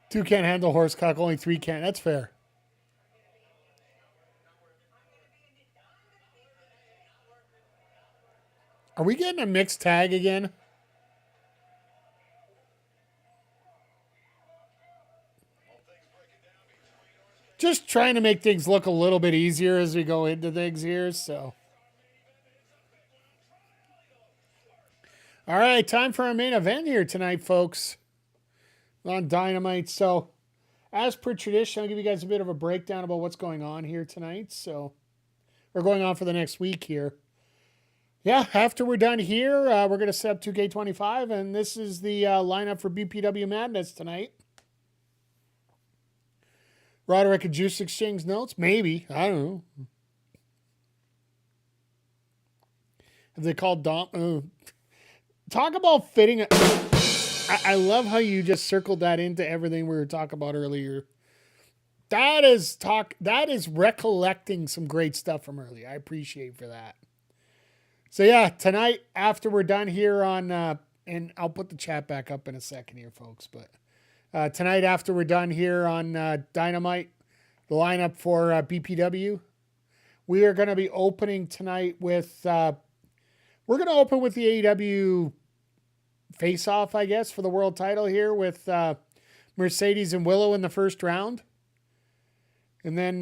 Two can't handle Horsecock, only 3 can. That's fair. Are we getting a mixed tag again? Just trying to make things look a little bit easier as we go into things here, so. All right, time for our main event here tonight, folks. On Dynamite. So, as per tradition, I'll give you guys a bit of a breakdown about what's going on here tonight. So, we're going on for the next week here. Yeah, after we're done here, we're going to set up 2K25, and this is the lineup for BPW Madness tonight. Roderick and Juice exchange notes? Maybe. I don't know. Have they called Dom? Talk about fitting. I love how you just circled that into everything we were talking about earlier. That is recollecting some great stuff from earlier. I appreciate for that. So yeah, tonight after we're done here on, and I'll put the chat back up in a second here, folks. But tonight after we're done here on Dynamite, the lineup for BPW, we are going to be opening tonight with. We're going to open with the AEW face-off, I guess, for the world title here with Mercedes and Willow in the first round. And then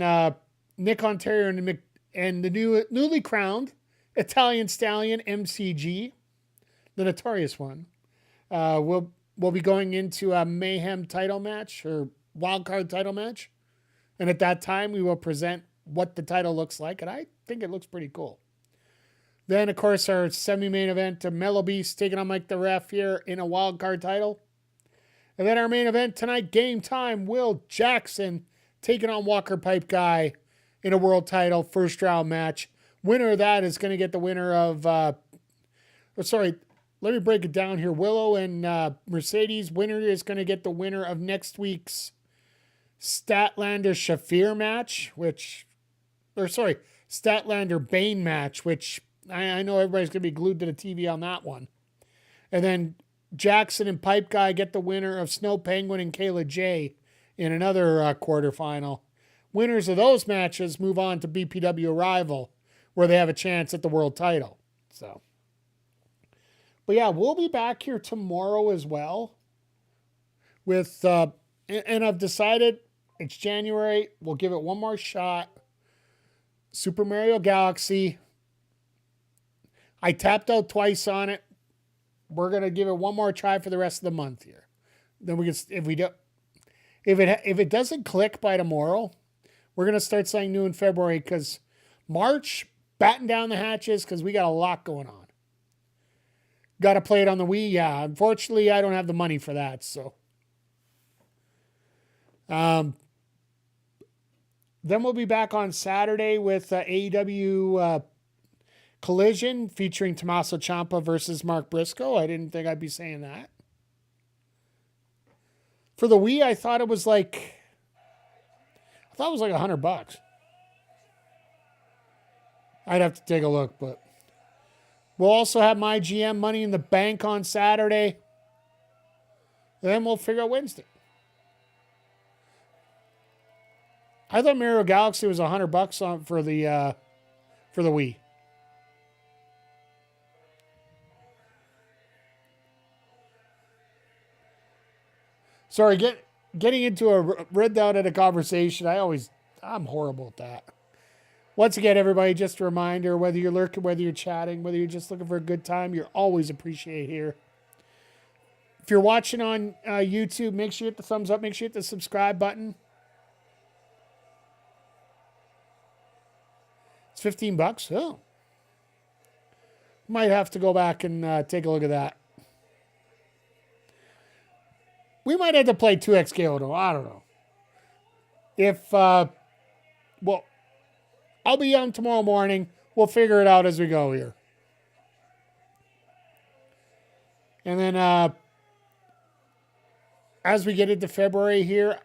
Nick Ontario and the newly crowned Italian Stallion MCG, the notorious one, will be going into a Mayhem title match or wildcard title match. And at that time, we will present what the title looks like. And I think it looks pretty cool. Then, of course, our semi-main event, Mellow Beast taking on Mike the Ref here in a wild card title. And then our main event tonight, Game Time, Will Jackson taking on Walker Pipe Guy in a world title first round match. Winner of that is going to get the winner of, let me break it down here. Willow and Mercedes, winner is going to get the winner of next week's Statlander Shafir match, Statlander Bane match, which I know everybody's going to be glued to the TV on that one. And then Jackson and Pipe Guy get the winner of Snow Penguin and Kayla J in another quarterfinal. winners of those matches move on to BPW Arrival, where they have a chance at the world title. So, but yeah, we'll be back here tomorrow as well. With and I've decided it's January. We'll give it one more shot. Super Mario Galaxy. I tapped out twice on it. We're gonna give it one more try for the rest of the month here. Then we can, if it doesn't click by tomorrow, we're gonna start saying new in February, because March, batten down the hatches because we got a lot going on. Got to play it on the Wii. Yeah, unfortunately, I don't have the money for that. So, then we'll be back on Saturday with AEW Collision featuring Tommaso Ciampa versus Mark Briscoe. I didn't think I'd be saying that. For the Wii, I thought it was like $100. I'd have to take a look, but we'll also have my GM Money in the Bank on Saturday. Then we'll figure out Wednesday. I thought Mario Galaxy was $100 for the Wii. Sorry, getting into a read out at a conversation. I'm horrible at that. Once again, everybody, just a reminder, whether you're lurking, whether you're chatting, whether you're just looking for a good time, you're always appreciated here. If you're watching on YouTube, make sure you hit the thumbs up. Make sure you hit the subscribe button. It's $15. Oh. Might have to go back and take a look at that. We might have to play 2X Kyoto. I don't know. Well, I'll be on tomorrow morning. We'll figure it out as we go here. And then as we get into February here,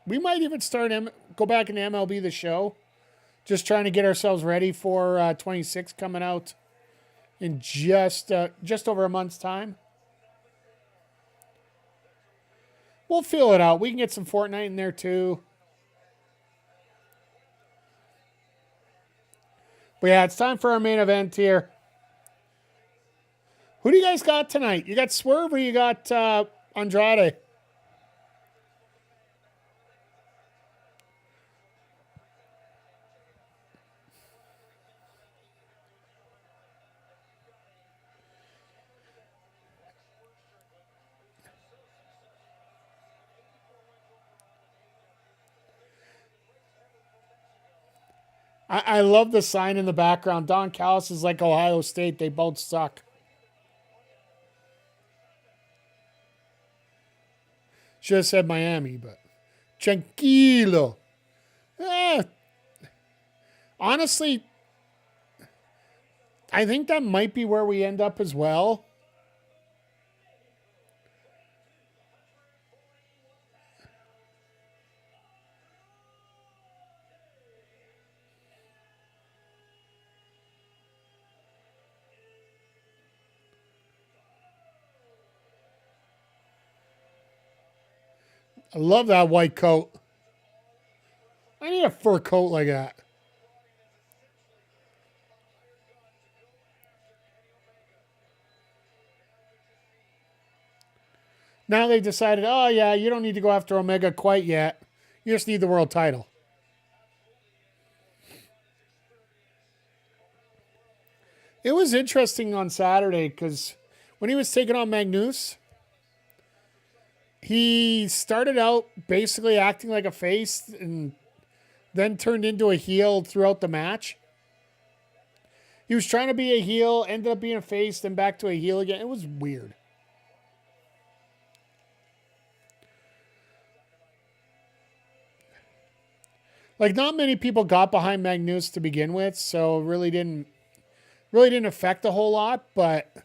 we might even go back into MLB The Show. Just trying to get ourselves ready for 26 coming out in just over a month's time. We'll feel it out. We can get some Fortnite in there too. But yeah, it's time for our main event here. Who do you guys got tonight? You got Swerve or you got Andrade? I love the sign in the background. Don Callis is like Ohio State. They both suck. Should have said Miami, but tranquilo. Honestly, I think that might be where we end up as well. I love that white coat. I need a fur coat like that. Now they decided, oh yeah, you don't need to go after Omega quite yet. You just need the world title. It was interesting on Saturday because when he was taking on Magnus, he started out basically acting like a face and then turned into a heel throughout the match. He was trying to be a heel, ended up being a face, then back to a heel again. It was weird. Like, not many people got behind Magnus to begin with, so it really didn't affect a whole lot, but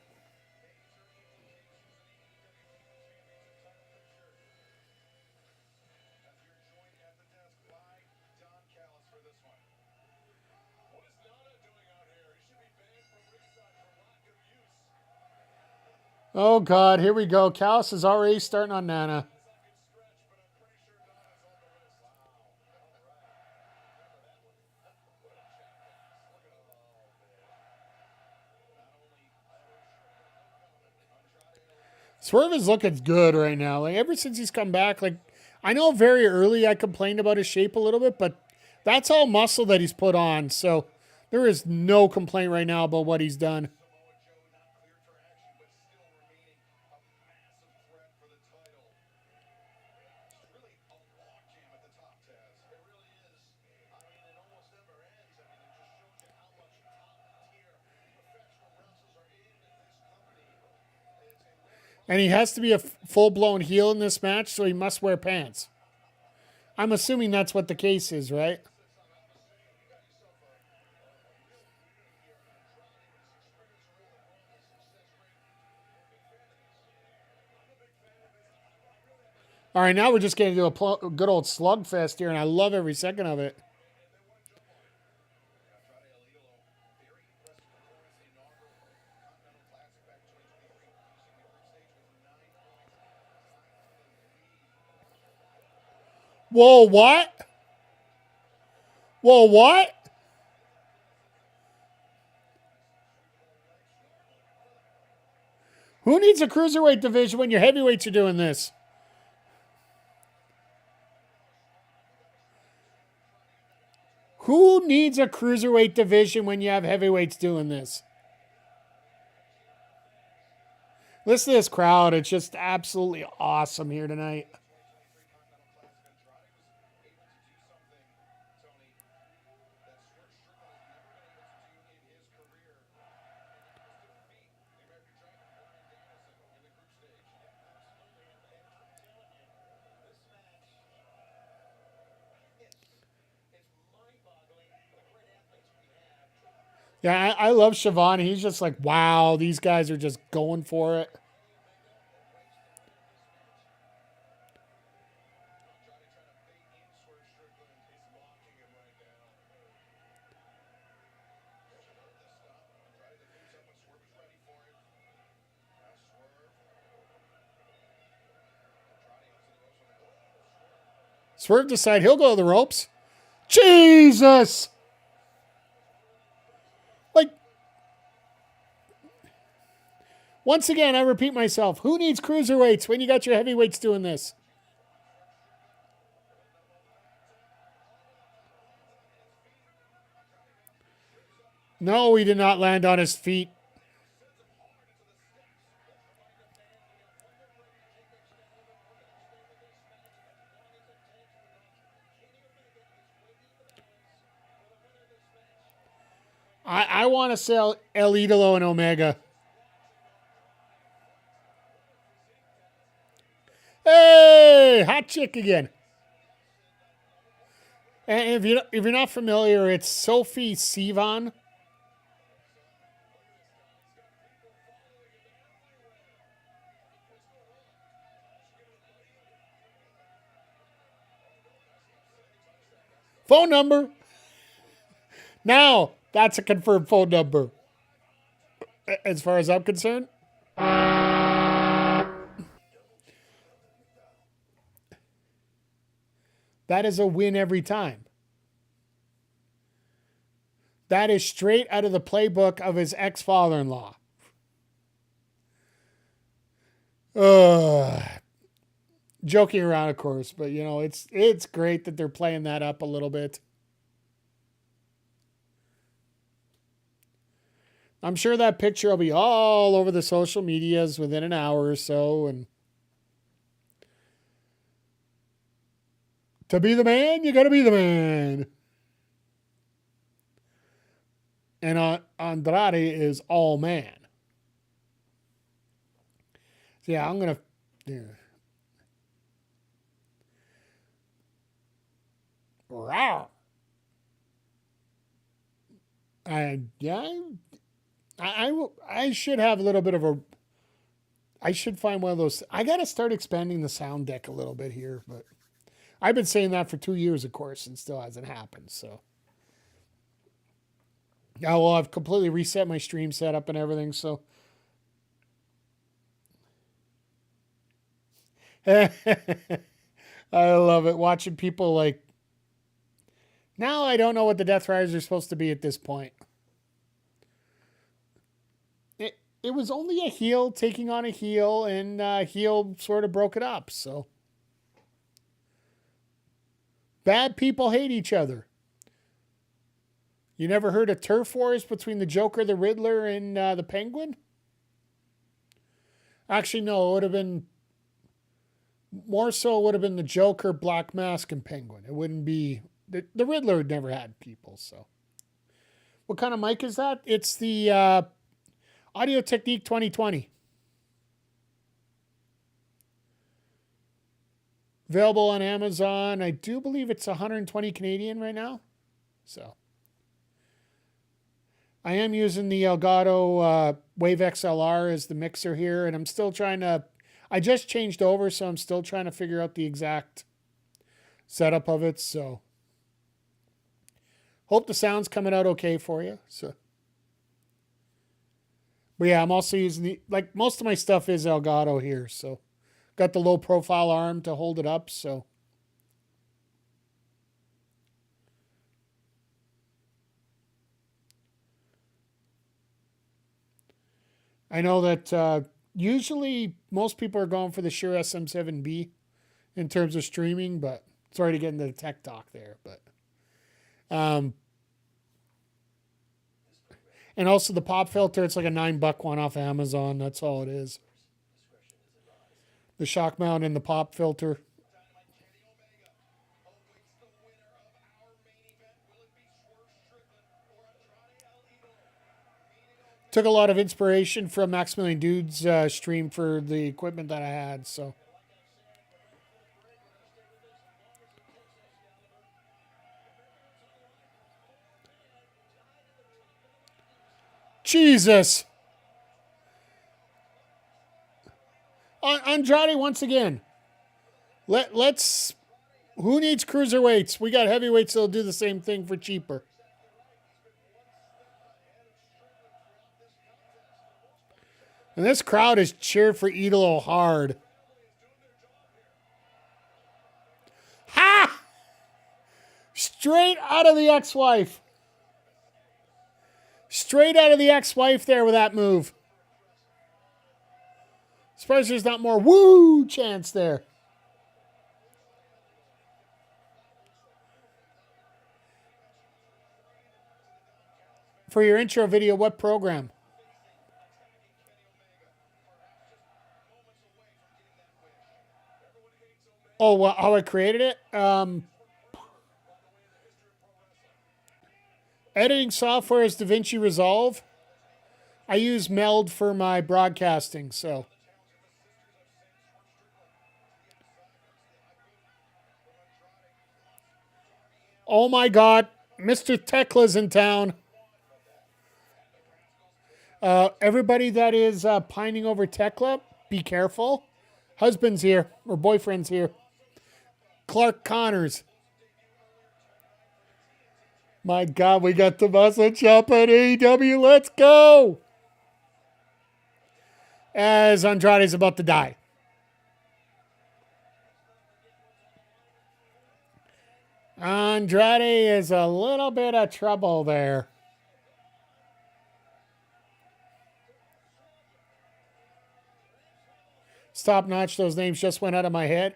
oh, God, here we go. Callis is already starting on Nana. Swerve is looking good right now. Like ever since he's come back, like I know very early I complained about his shape a little bit, but that's all muscle that he's put on. So there is no complaint right now about what he's done. And he has to be a full-blown heel in this match, so he must wear pants. I'm assuming that's what the case is, right? All right, now we're just getting to a good old slugfest here, and I love every second of it. Whoa, what? Whoa, what? Who needs a cruiserweight division when your heavyweights are doing this? Who needs a cruiserweight division when you have heavyweights doing this? Listen to this crowd. It's just absolutely awesome here tonight. Yeah, I love Siobhan. He's just like, wow, these guys are just going for it. Swerve decide he'll go to the ropes. Jesus! Like, once again, I repeat myself. Who needs cruiserweights when you got your heavyweights doing this? No, he did not land on his feet. I want to sell El Idolo and Omega. Hey, hot chick again. And if you're not familiar, it's Sophie Sivan. Phone number. Now, that's a confirmed phone number. As far as I'm concerned. That is a win every time. That is straight out of the playbook of his ex-father-in-law. Joking around, of course, but you know, it's great that they're playing that up a little bit. I'm sure that picture will be all over the social medias within an hour or so. And to be the man, you got to be the man. And Andrade is all man. So yeah, I'm going to... Yeah. Rawr. I should have a little bit of a... I should find one of those... I got to start expanding the sound deck a little bit here, but I've been saying that for 2 years, of course, and still hasn't happened, so... Yeah, well, I've completely reset my stream setup and everything, so... I love it. Watching people like... Now I don't know what the Death Riders are supposed to be at this point. it was only a heel taking on a heel, and heel sort of broke it up. So bad people hate each other. You never heard of turf wars between the Joker, the Riddler, and the Penguin? Actually, no, it would have been more so. It would have been the Joker, Black Mask, and Penguin. It wouldn't be the Riddler. Had never had people. So, what kind of mic is that? It's the Audio Technique 2020. Available on Amazon. I do believe it's 120 Canadian right now. So, I am using the Elgato Wave XLR as the mixer here, and I'm still trying to. I just changed over, so I'm still trying to figure out the exact setup of it. So, hope the sound's coming out okay for you. So, but yeah, I'm also using like most of my stuff is Elgato here. So, got the low profile arm to hold it up. So, I know that usually most people are going for the Shure SM7B in terms of streaming, but sorry to get into the tech talk there. But and also the pop filter, it's like a $9 one off Amazon. That's all it is. The shock mount and the pop filter. Took a lot of inspiration from Maximilian Dude's stream for the equipment that I had. So, Jesus, Andrade once again. Let's. Who needs cruiserweights? We got heavyweights that'll do the same thing for cheaper. And this crowd has cheered for Idolo hard. Ha! Straight out of the ex-wife. Straight out of the ex-wife there with that move. Surprised there's not more woo chants there. For your intro video, what program? Oh, well, how I created it? Editing software is DaVinci Resolve. I use Meld for my broadcasting, so. Oh my God, Mr. Tekla's in town. Everybody that is pining over Tekla, be careful. Husband's here, or boyfriend's here. Clark Connors. My God, we got the muscle chop at AEW. Let's go. As Andrade's about to die. Andrade is a little bit of trouble there. Top notch, those names just went out of my head.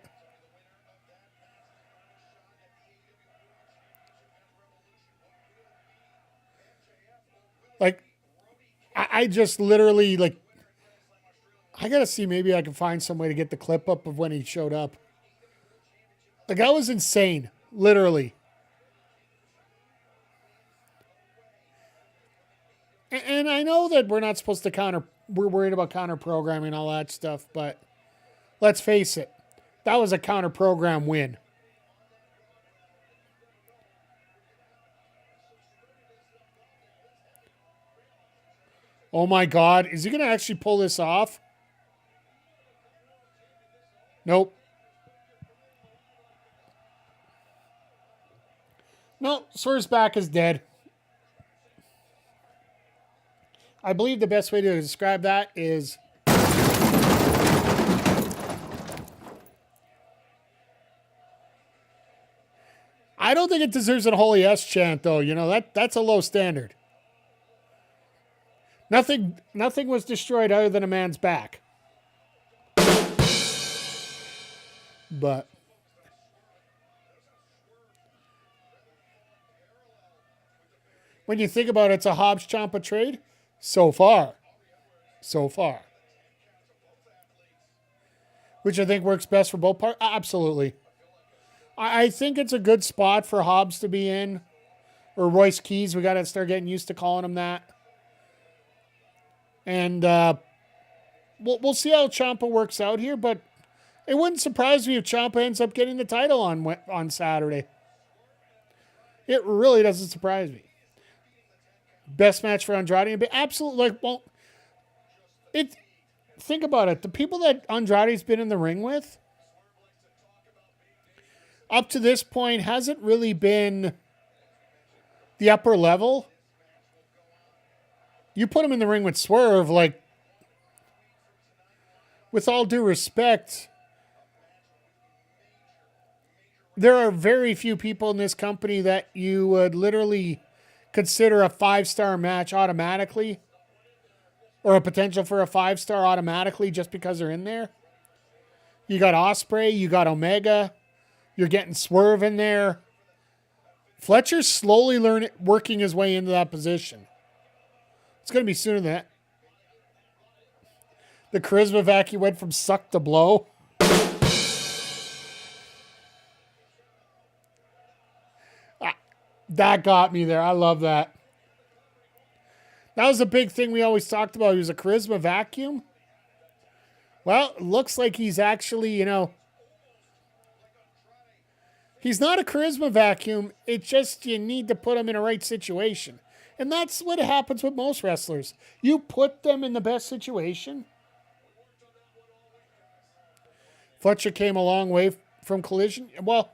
Like, I just literally, like, I gotta see, maybe I can find some way to get the clip up of when he showed up. Like, that was insane, literally. And I know that we're not supposed to we're worried about counter programming and all that stuff, but let's face it, that was a counter program win. Oh my God, is he going to actually pull this off? Nope. No, Swerve's back is dead. I believe the best way to describe that is I don't think it deserves a holy S chant, though. You know, that's a low standard. Nothing was destroyed other than a man's back. But when you think about it, it's a Hobbs-Ciampa trade. So far. Which I think works best for both parties. Absolutely. I think it's a good spot for Hobbs to be in. Or Royce Keys. We got to start getting used to calling him that. And we'll see how Ciampa works out here. But it wouldn't surprise me if Ciampa ends up getting the title on Saturday. It really doesn't surprise me. Best match for Andrade. Absolutely. Think about it. The people that Andrade's been in the ring with, up to this point, hasn't really been the upper level. You put him in the ring with Swerve, like, with all due respect, there are very few people in this company that you would literally consider a 5-star match automatically, or a potential for a 5-star automatically just because they're in there. You got Ospreay, you got Omega, you're getting Swerve in there. Fletcher's slowly working his way into that position. It's going to be sooner than that. The charisma vacuum went from suck to blow. That got me there. I love that. That was a big thing we always talked about. He was a charisma vacuum. Well, it looks like he's actually, he's not a charisma vacuum. It's just you need to put him in a right situation. And that's what happens with most wrestlers. You put them in the best situation. Fletcher came a long way from Collision. Well,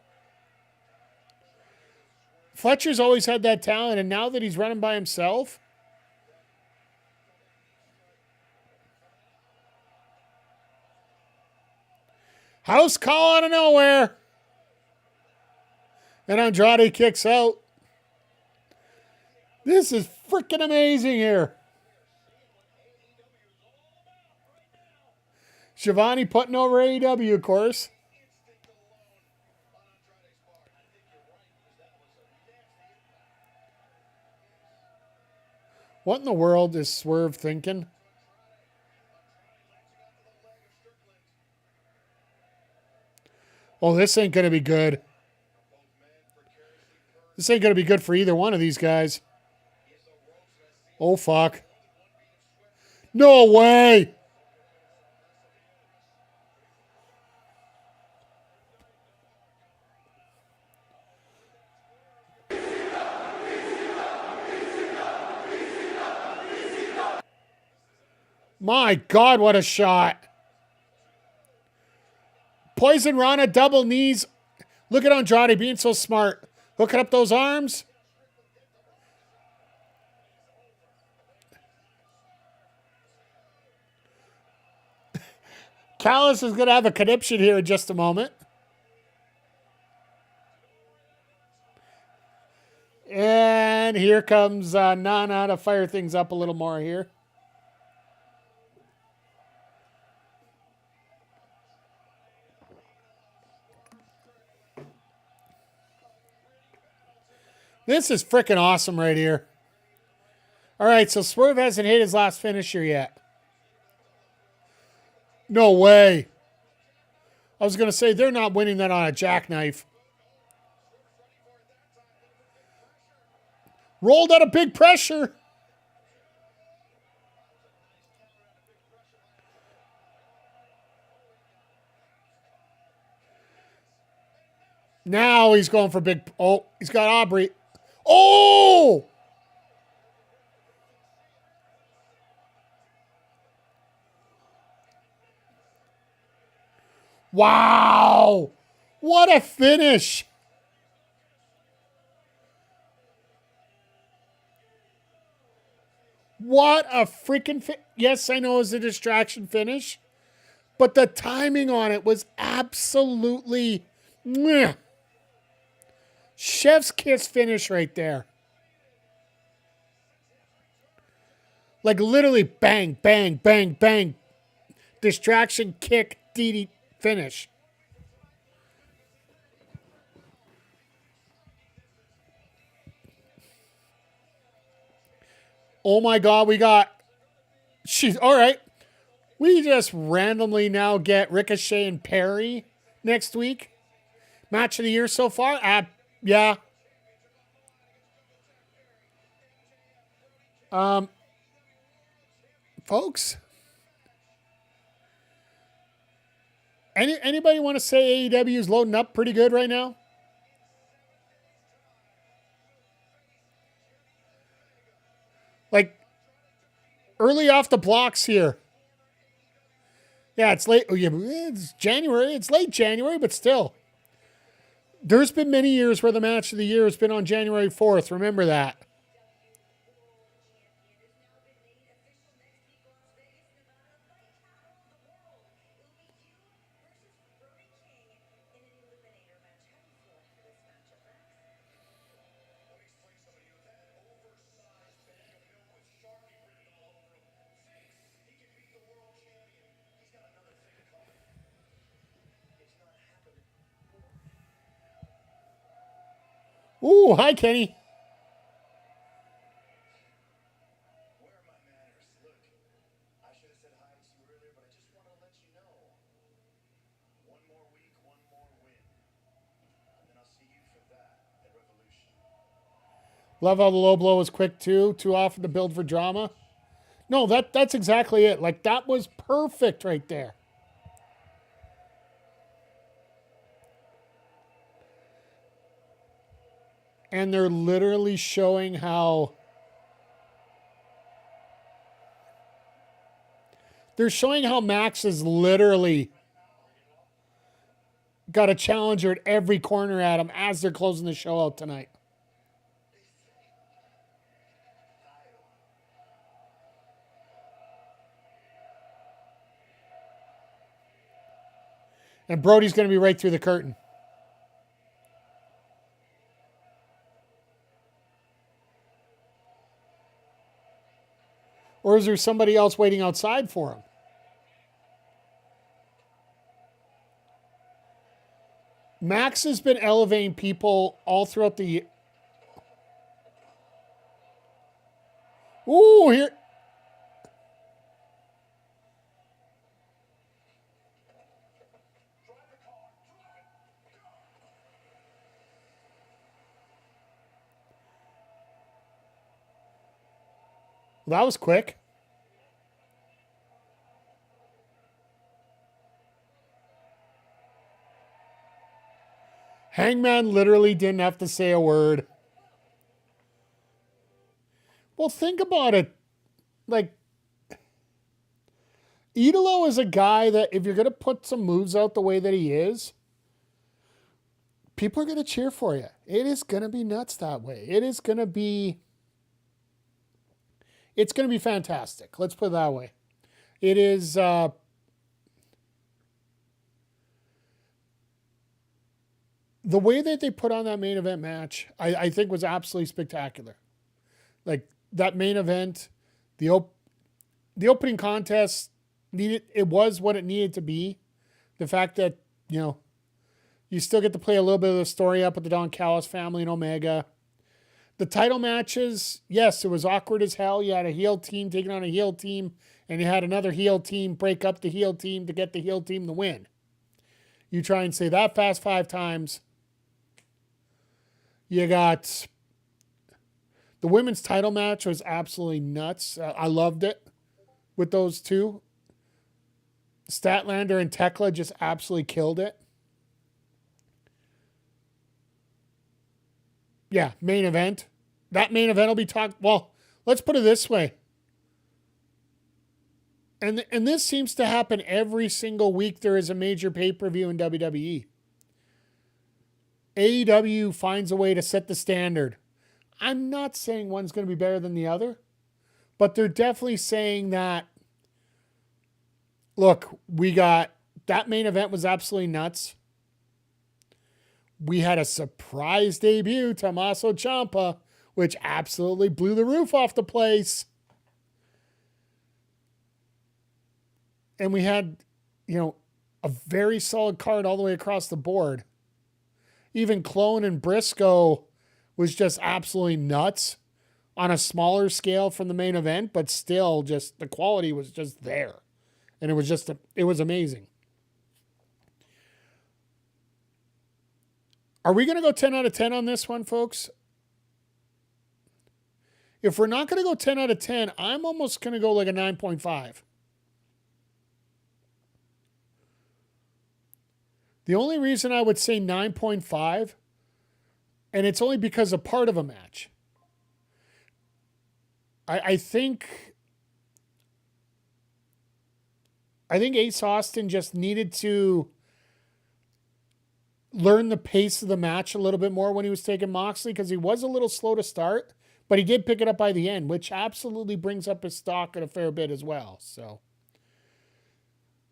Fletcher's always had that talent, and now that he's running by himself, house call out of nowhere. And Andrade kicks out. This is freaking amazing here. Shivani putting over AEW, of course. What in the world is Swerve thinking? Oh, this ain't going to be good. This ain't going to be good for either one of these guys. Oh, fuck. No way. My God, what a shot. Poison Rana, double knees. Look at Andrade being so smart. Hooking up those arms. Callis is going to have a conniption here in just a moment. And here comes Nana to fire things up a little more here. This is freaking awesome right here. All right, so Swerve hasn't hit his last finisher yet. No way. I was going to say, they're not winning that on a jackknife. Rolled out of big pressure. Now he's going for big. Oh, he's got Aubrey. Oh! Wow! What a finish! What a freaking yes, I know it was a distraction finish, but the timing on it was absolutely mwah. Chef's kiss finish right there. Like literally bang, bang, bang, bang. Distraction, kick, DD, finish. Oh my God, we got. She's all right. We just randomly now get Ricochet and Perry next week. Match of the year so far? Yeah. Folks, anybody want to say AEW is loading up pretty good right now? Like early off the blocks here. Yeah, it's late. Oh, yeah, it's January. It's late January, but still. There's been many years where the match of the year has been on January 4th. Remember that. Ooh, hi, Kenny. Where are my manners? Look, I should have said hi to you earlier, but I just want to let you know. One more week, one more win. And then I'll see you for that at Revolution. Love how the low blow was quick, too. Too often to build for drama. No, that's exactly it. Like, that was perfect right there. And they're literally showing how... They're showing how Max is literally got a challenger at every corner at him as they're closing the show out tonight. And Brody's going to be right through the curtain. Or is there somebody else waiting outside for him? Max has been elevating people all throughout the year. Ooh, here. Well, that was quick. Hangman literally didn't have to say a word. Well, think about it. Like, Idolo is a guy that if you're going to put some moves out the way that he is, people are going to cheer for you. It is going to be nuts that way. It's going to be fantastic. Let's put it that way. It is, the way that they put on that main event match, I think was absolutely spectacular. Like that main event, the opening contest it was what it needed to be. The fact that, you still get to play a little bit of the story up with the Don Callis family and Omega. The title matches, yes, it was awkward as hell. You had a heel team taking on a heel team, and you had another heel team break up the heel team to get the heel team to win. You try and say that fast 5 times. You got the women's title match was absolutely nuts. I loved it with those two. Statlander and Tekla just absolutely killed it. Yeah, main event. That main event will be talked. Well, let's put it this way. And this seems to happen every single week there is a major pay-per-view in WWE. AEW finds a way to set the standard. I'm not saying one's going to be better than the other, but they're definitely saying that, look, we got, that main event was absolutely nuts. We had a surprise debut, Tommaso Ciampa, which absolutely blew the roof off the place. And we had, a very solid card all the way across the board. Even Clone and Briscoe was just absolutely nuts on a smaller scale from the main event, but still just the quality was just there. And it was amazing. Are we going to go 10 out of 10 on this one, folks? If we're not going to go 10 out of 10, I'm almost going to go like a 9.5. The only reason I would say 9.5, and it's only because of part of a match. I think Ace Austin just needed to learn the pace of the match a little bit more when he was taking Moxley, because he was a little slow to start, but he did pick it up by the end, which absolutely brings up his stock a fair bit as well. So,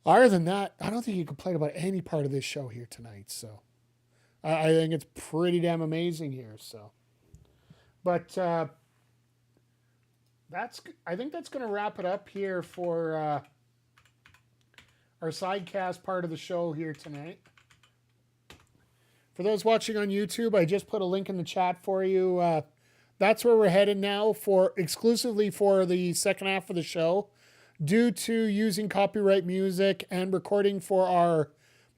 other than that, I don't think you complain about any part of this show here tonight. So, I think it's pretty damn amazing here. So, but I think that's going to wrap it up here for our sidecast part of the show here tonight. For those watching on YouTube, I just put a link in the chat for you. That's where we're headed now exclusively for the second half of the show. Due to using copyright music and recording for our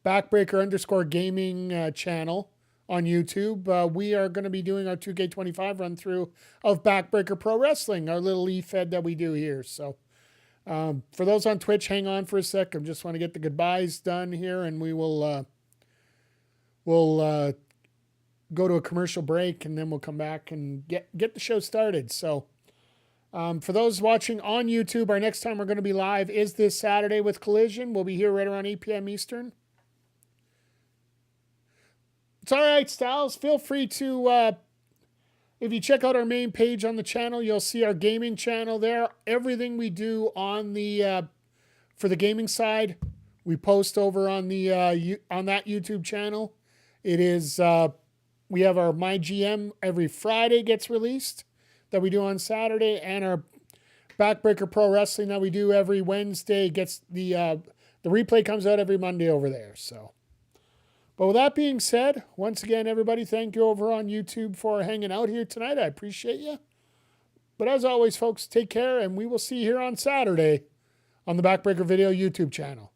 Backbreaker_gaming channel on YouTube, we are going to be doing our 2K25 run through of Backbreaker Pro Wrestling, our little e-fed that we do here. So for those on Twitch, hang on for a sec. I just want to get the goodbyes done here, and we will we'll go to a commercial break, and then we'll come back and get the show started. So for those watching on YouTube, our next time we're going to be live is this Saturday with Collision. We'll be here right around 8 p.m. Eastern. It's all right, Styles. Feel free to, if you check out our main page on the channel, you'll see our gaming channel there. Everything we do on the for the gaming side, we post over on the on that YouTube channel. It is we have our My GM every Friday gets released that we do on Saturday, and our Backbreaker Pro Wrestling that we do every Wednesday gets the replay comes out every Monday over there. So, but with that being said, once again, everybody, thank you over on YouTube for hanging out here tonight. I appreciate you. But as always, folks, take care, and we will see you here on Saturday on the Backbreaker Video YouTube channel.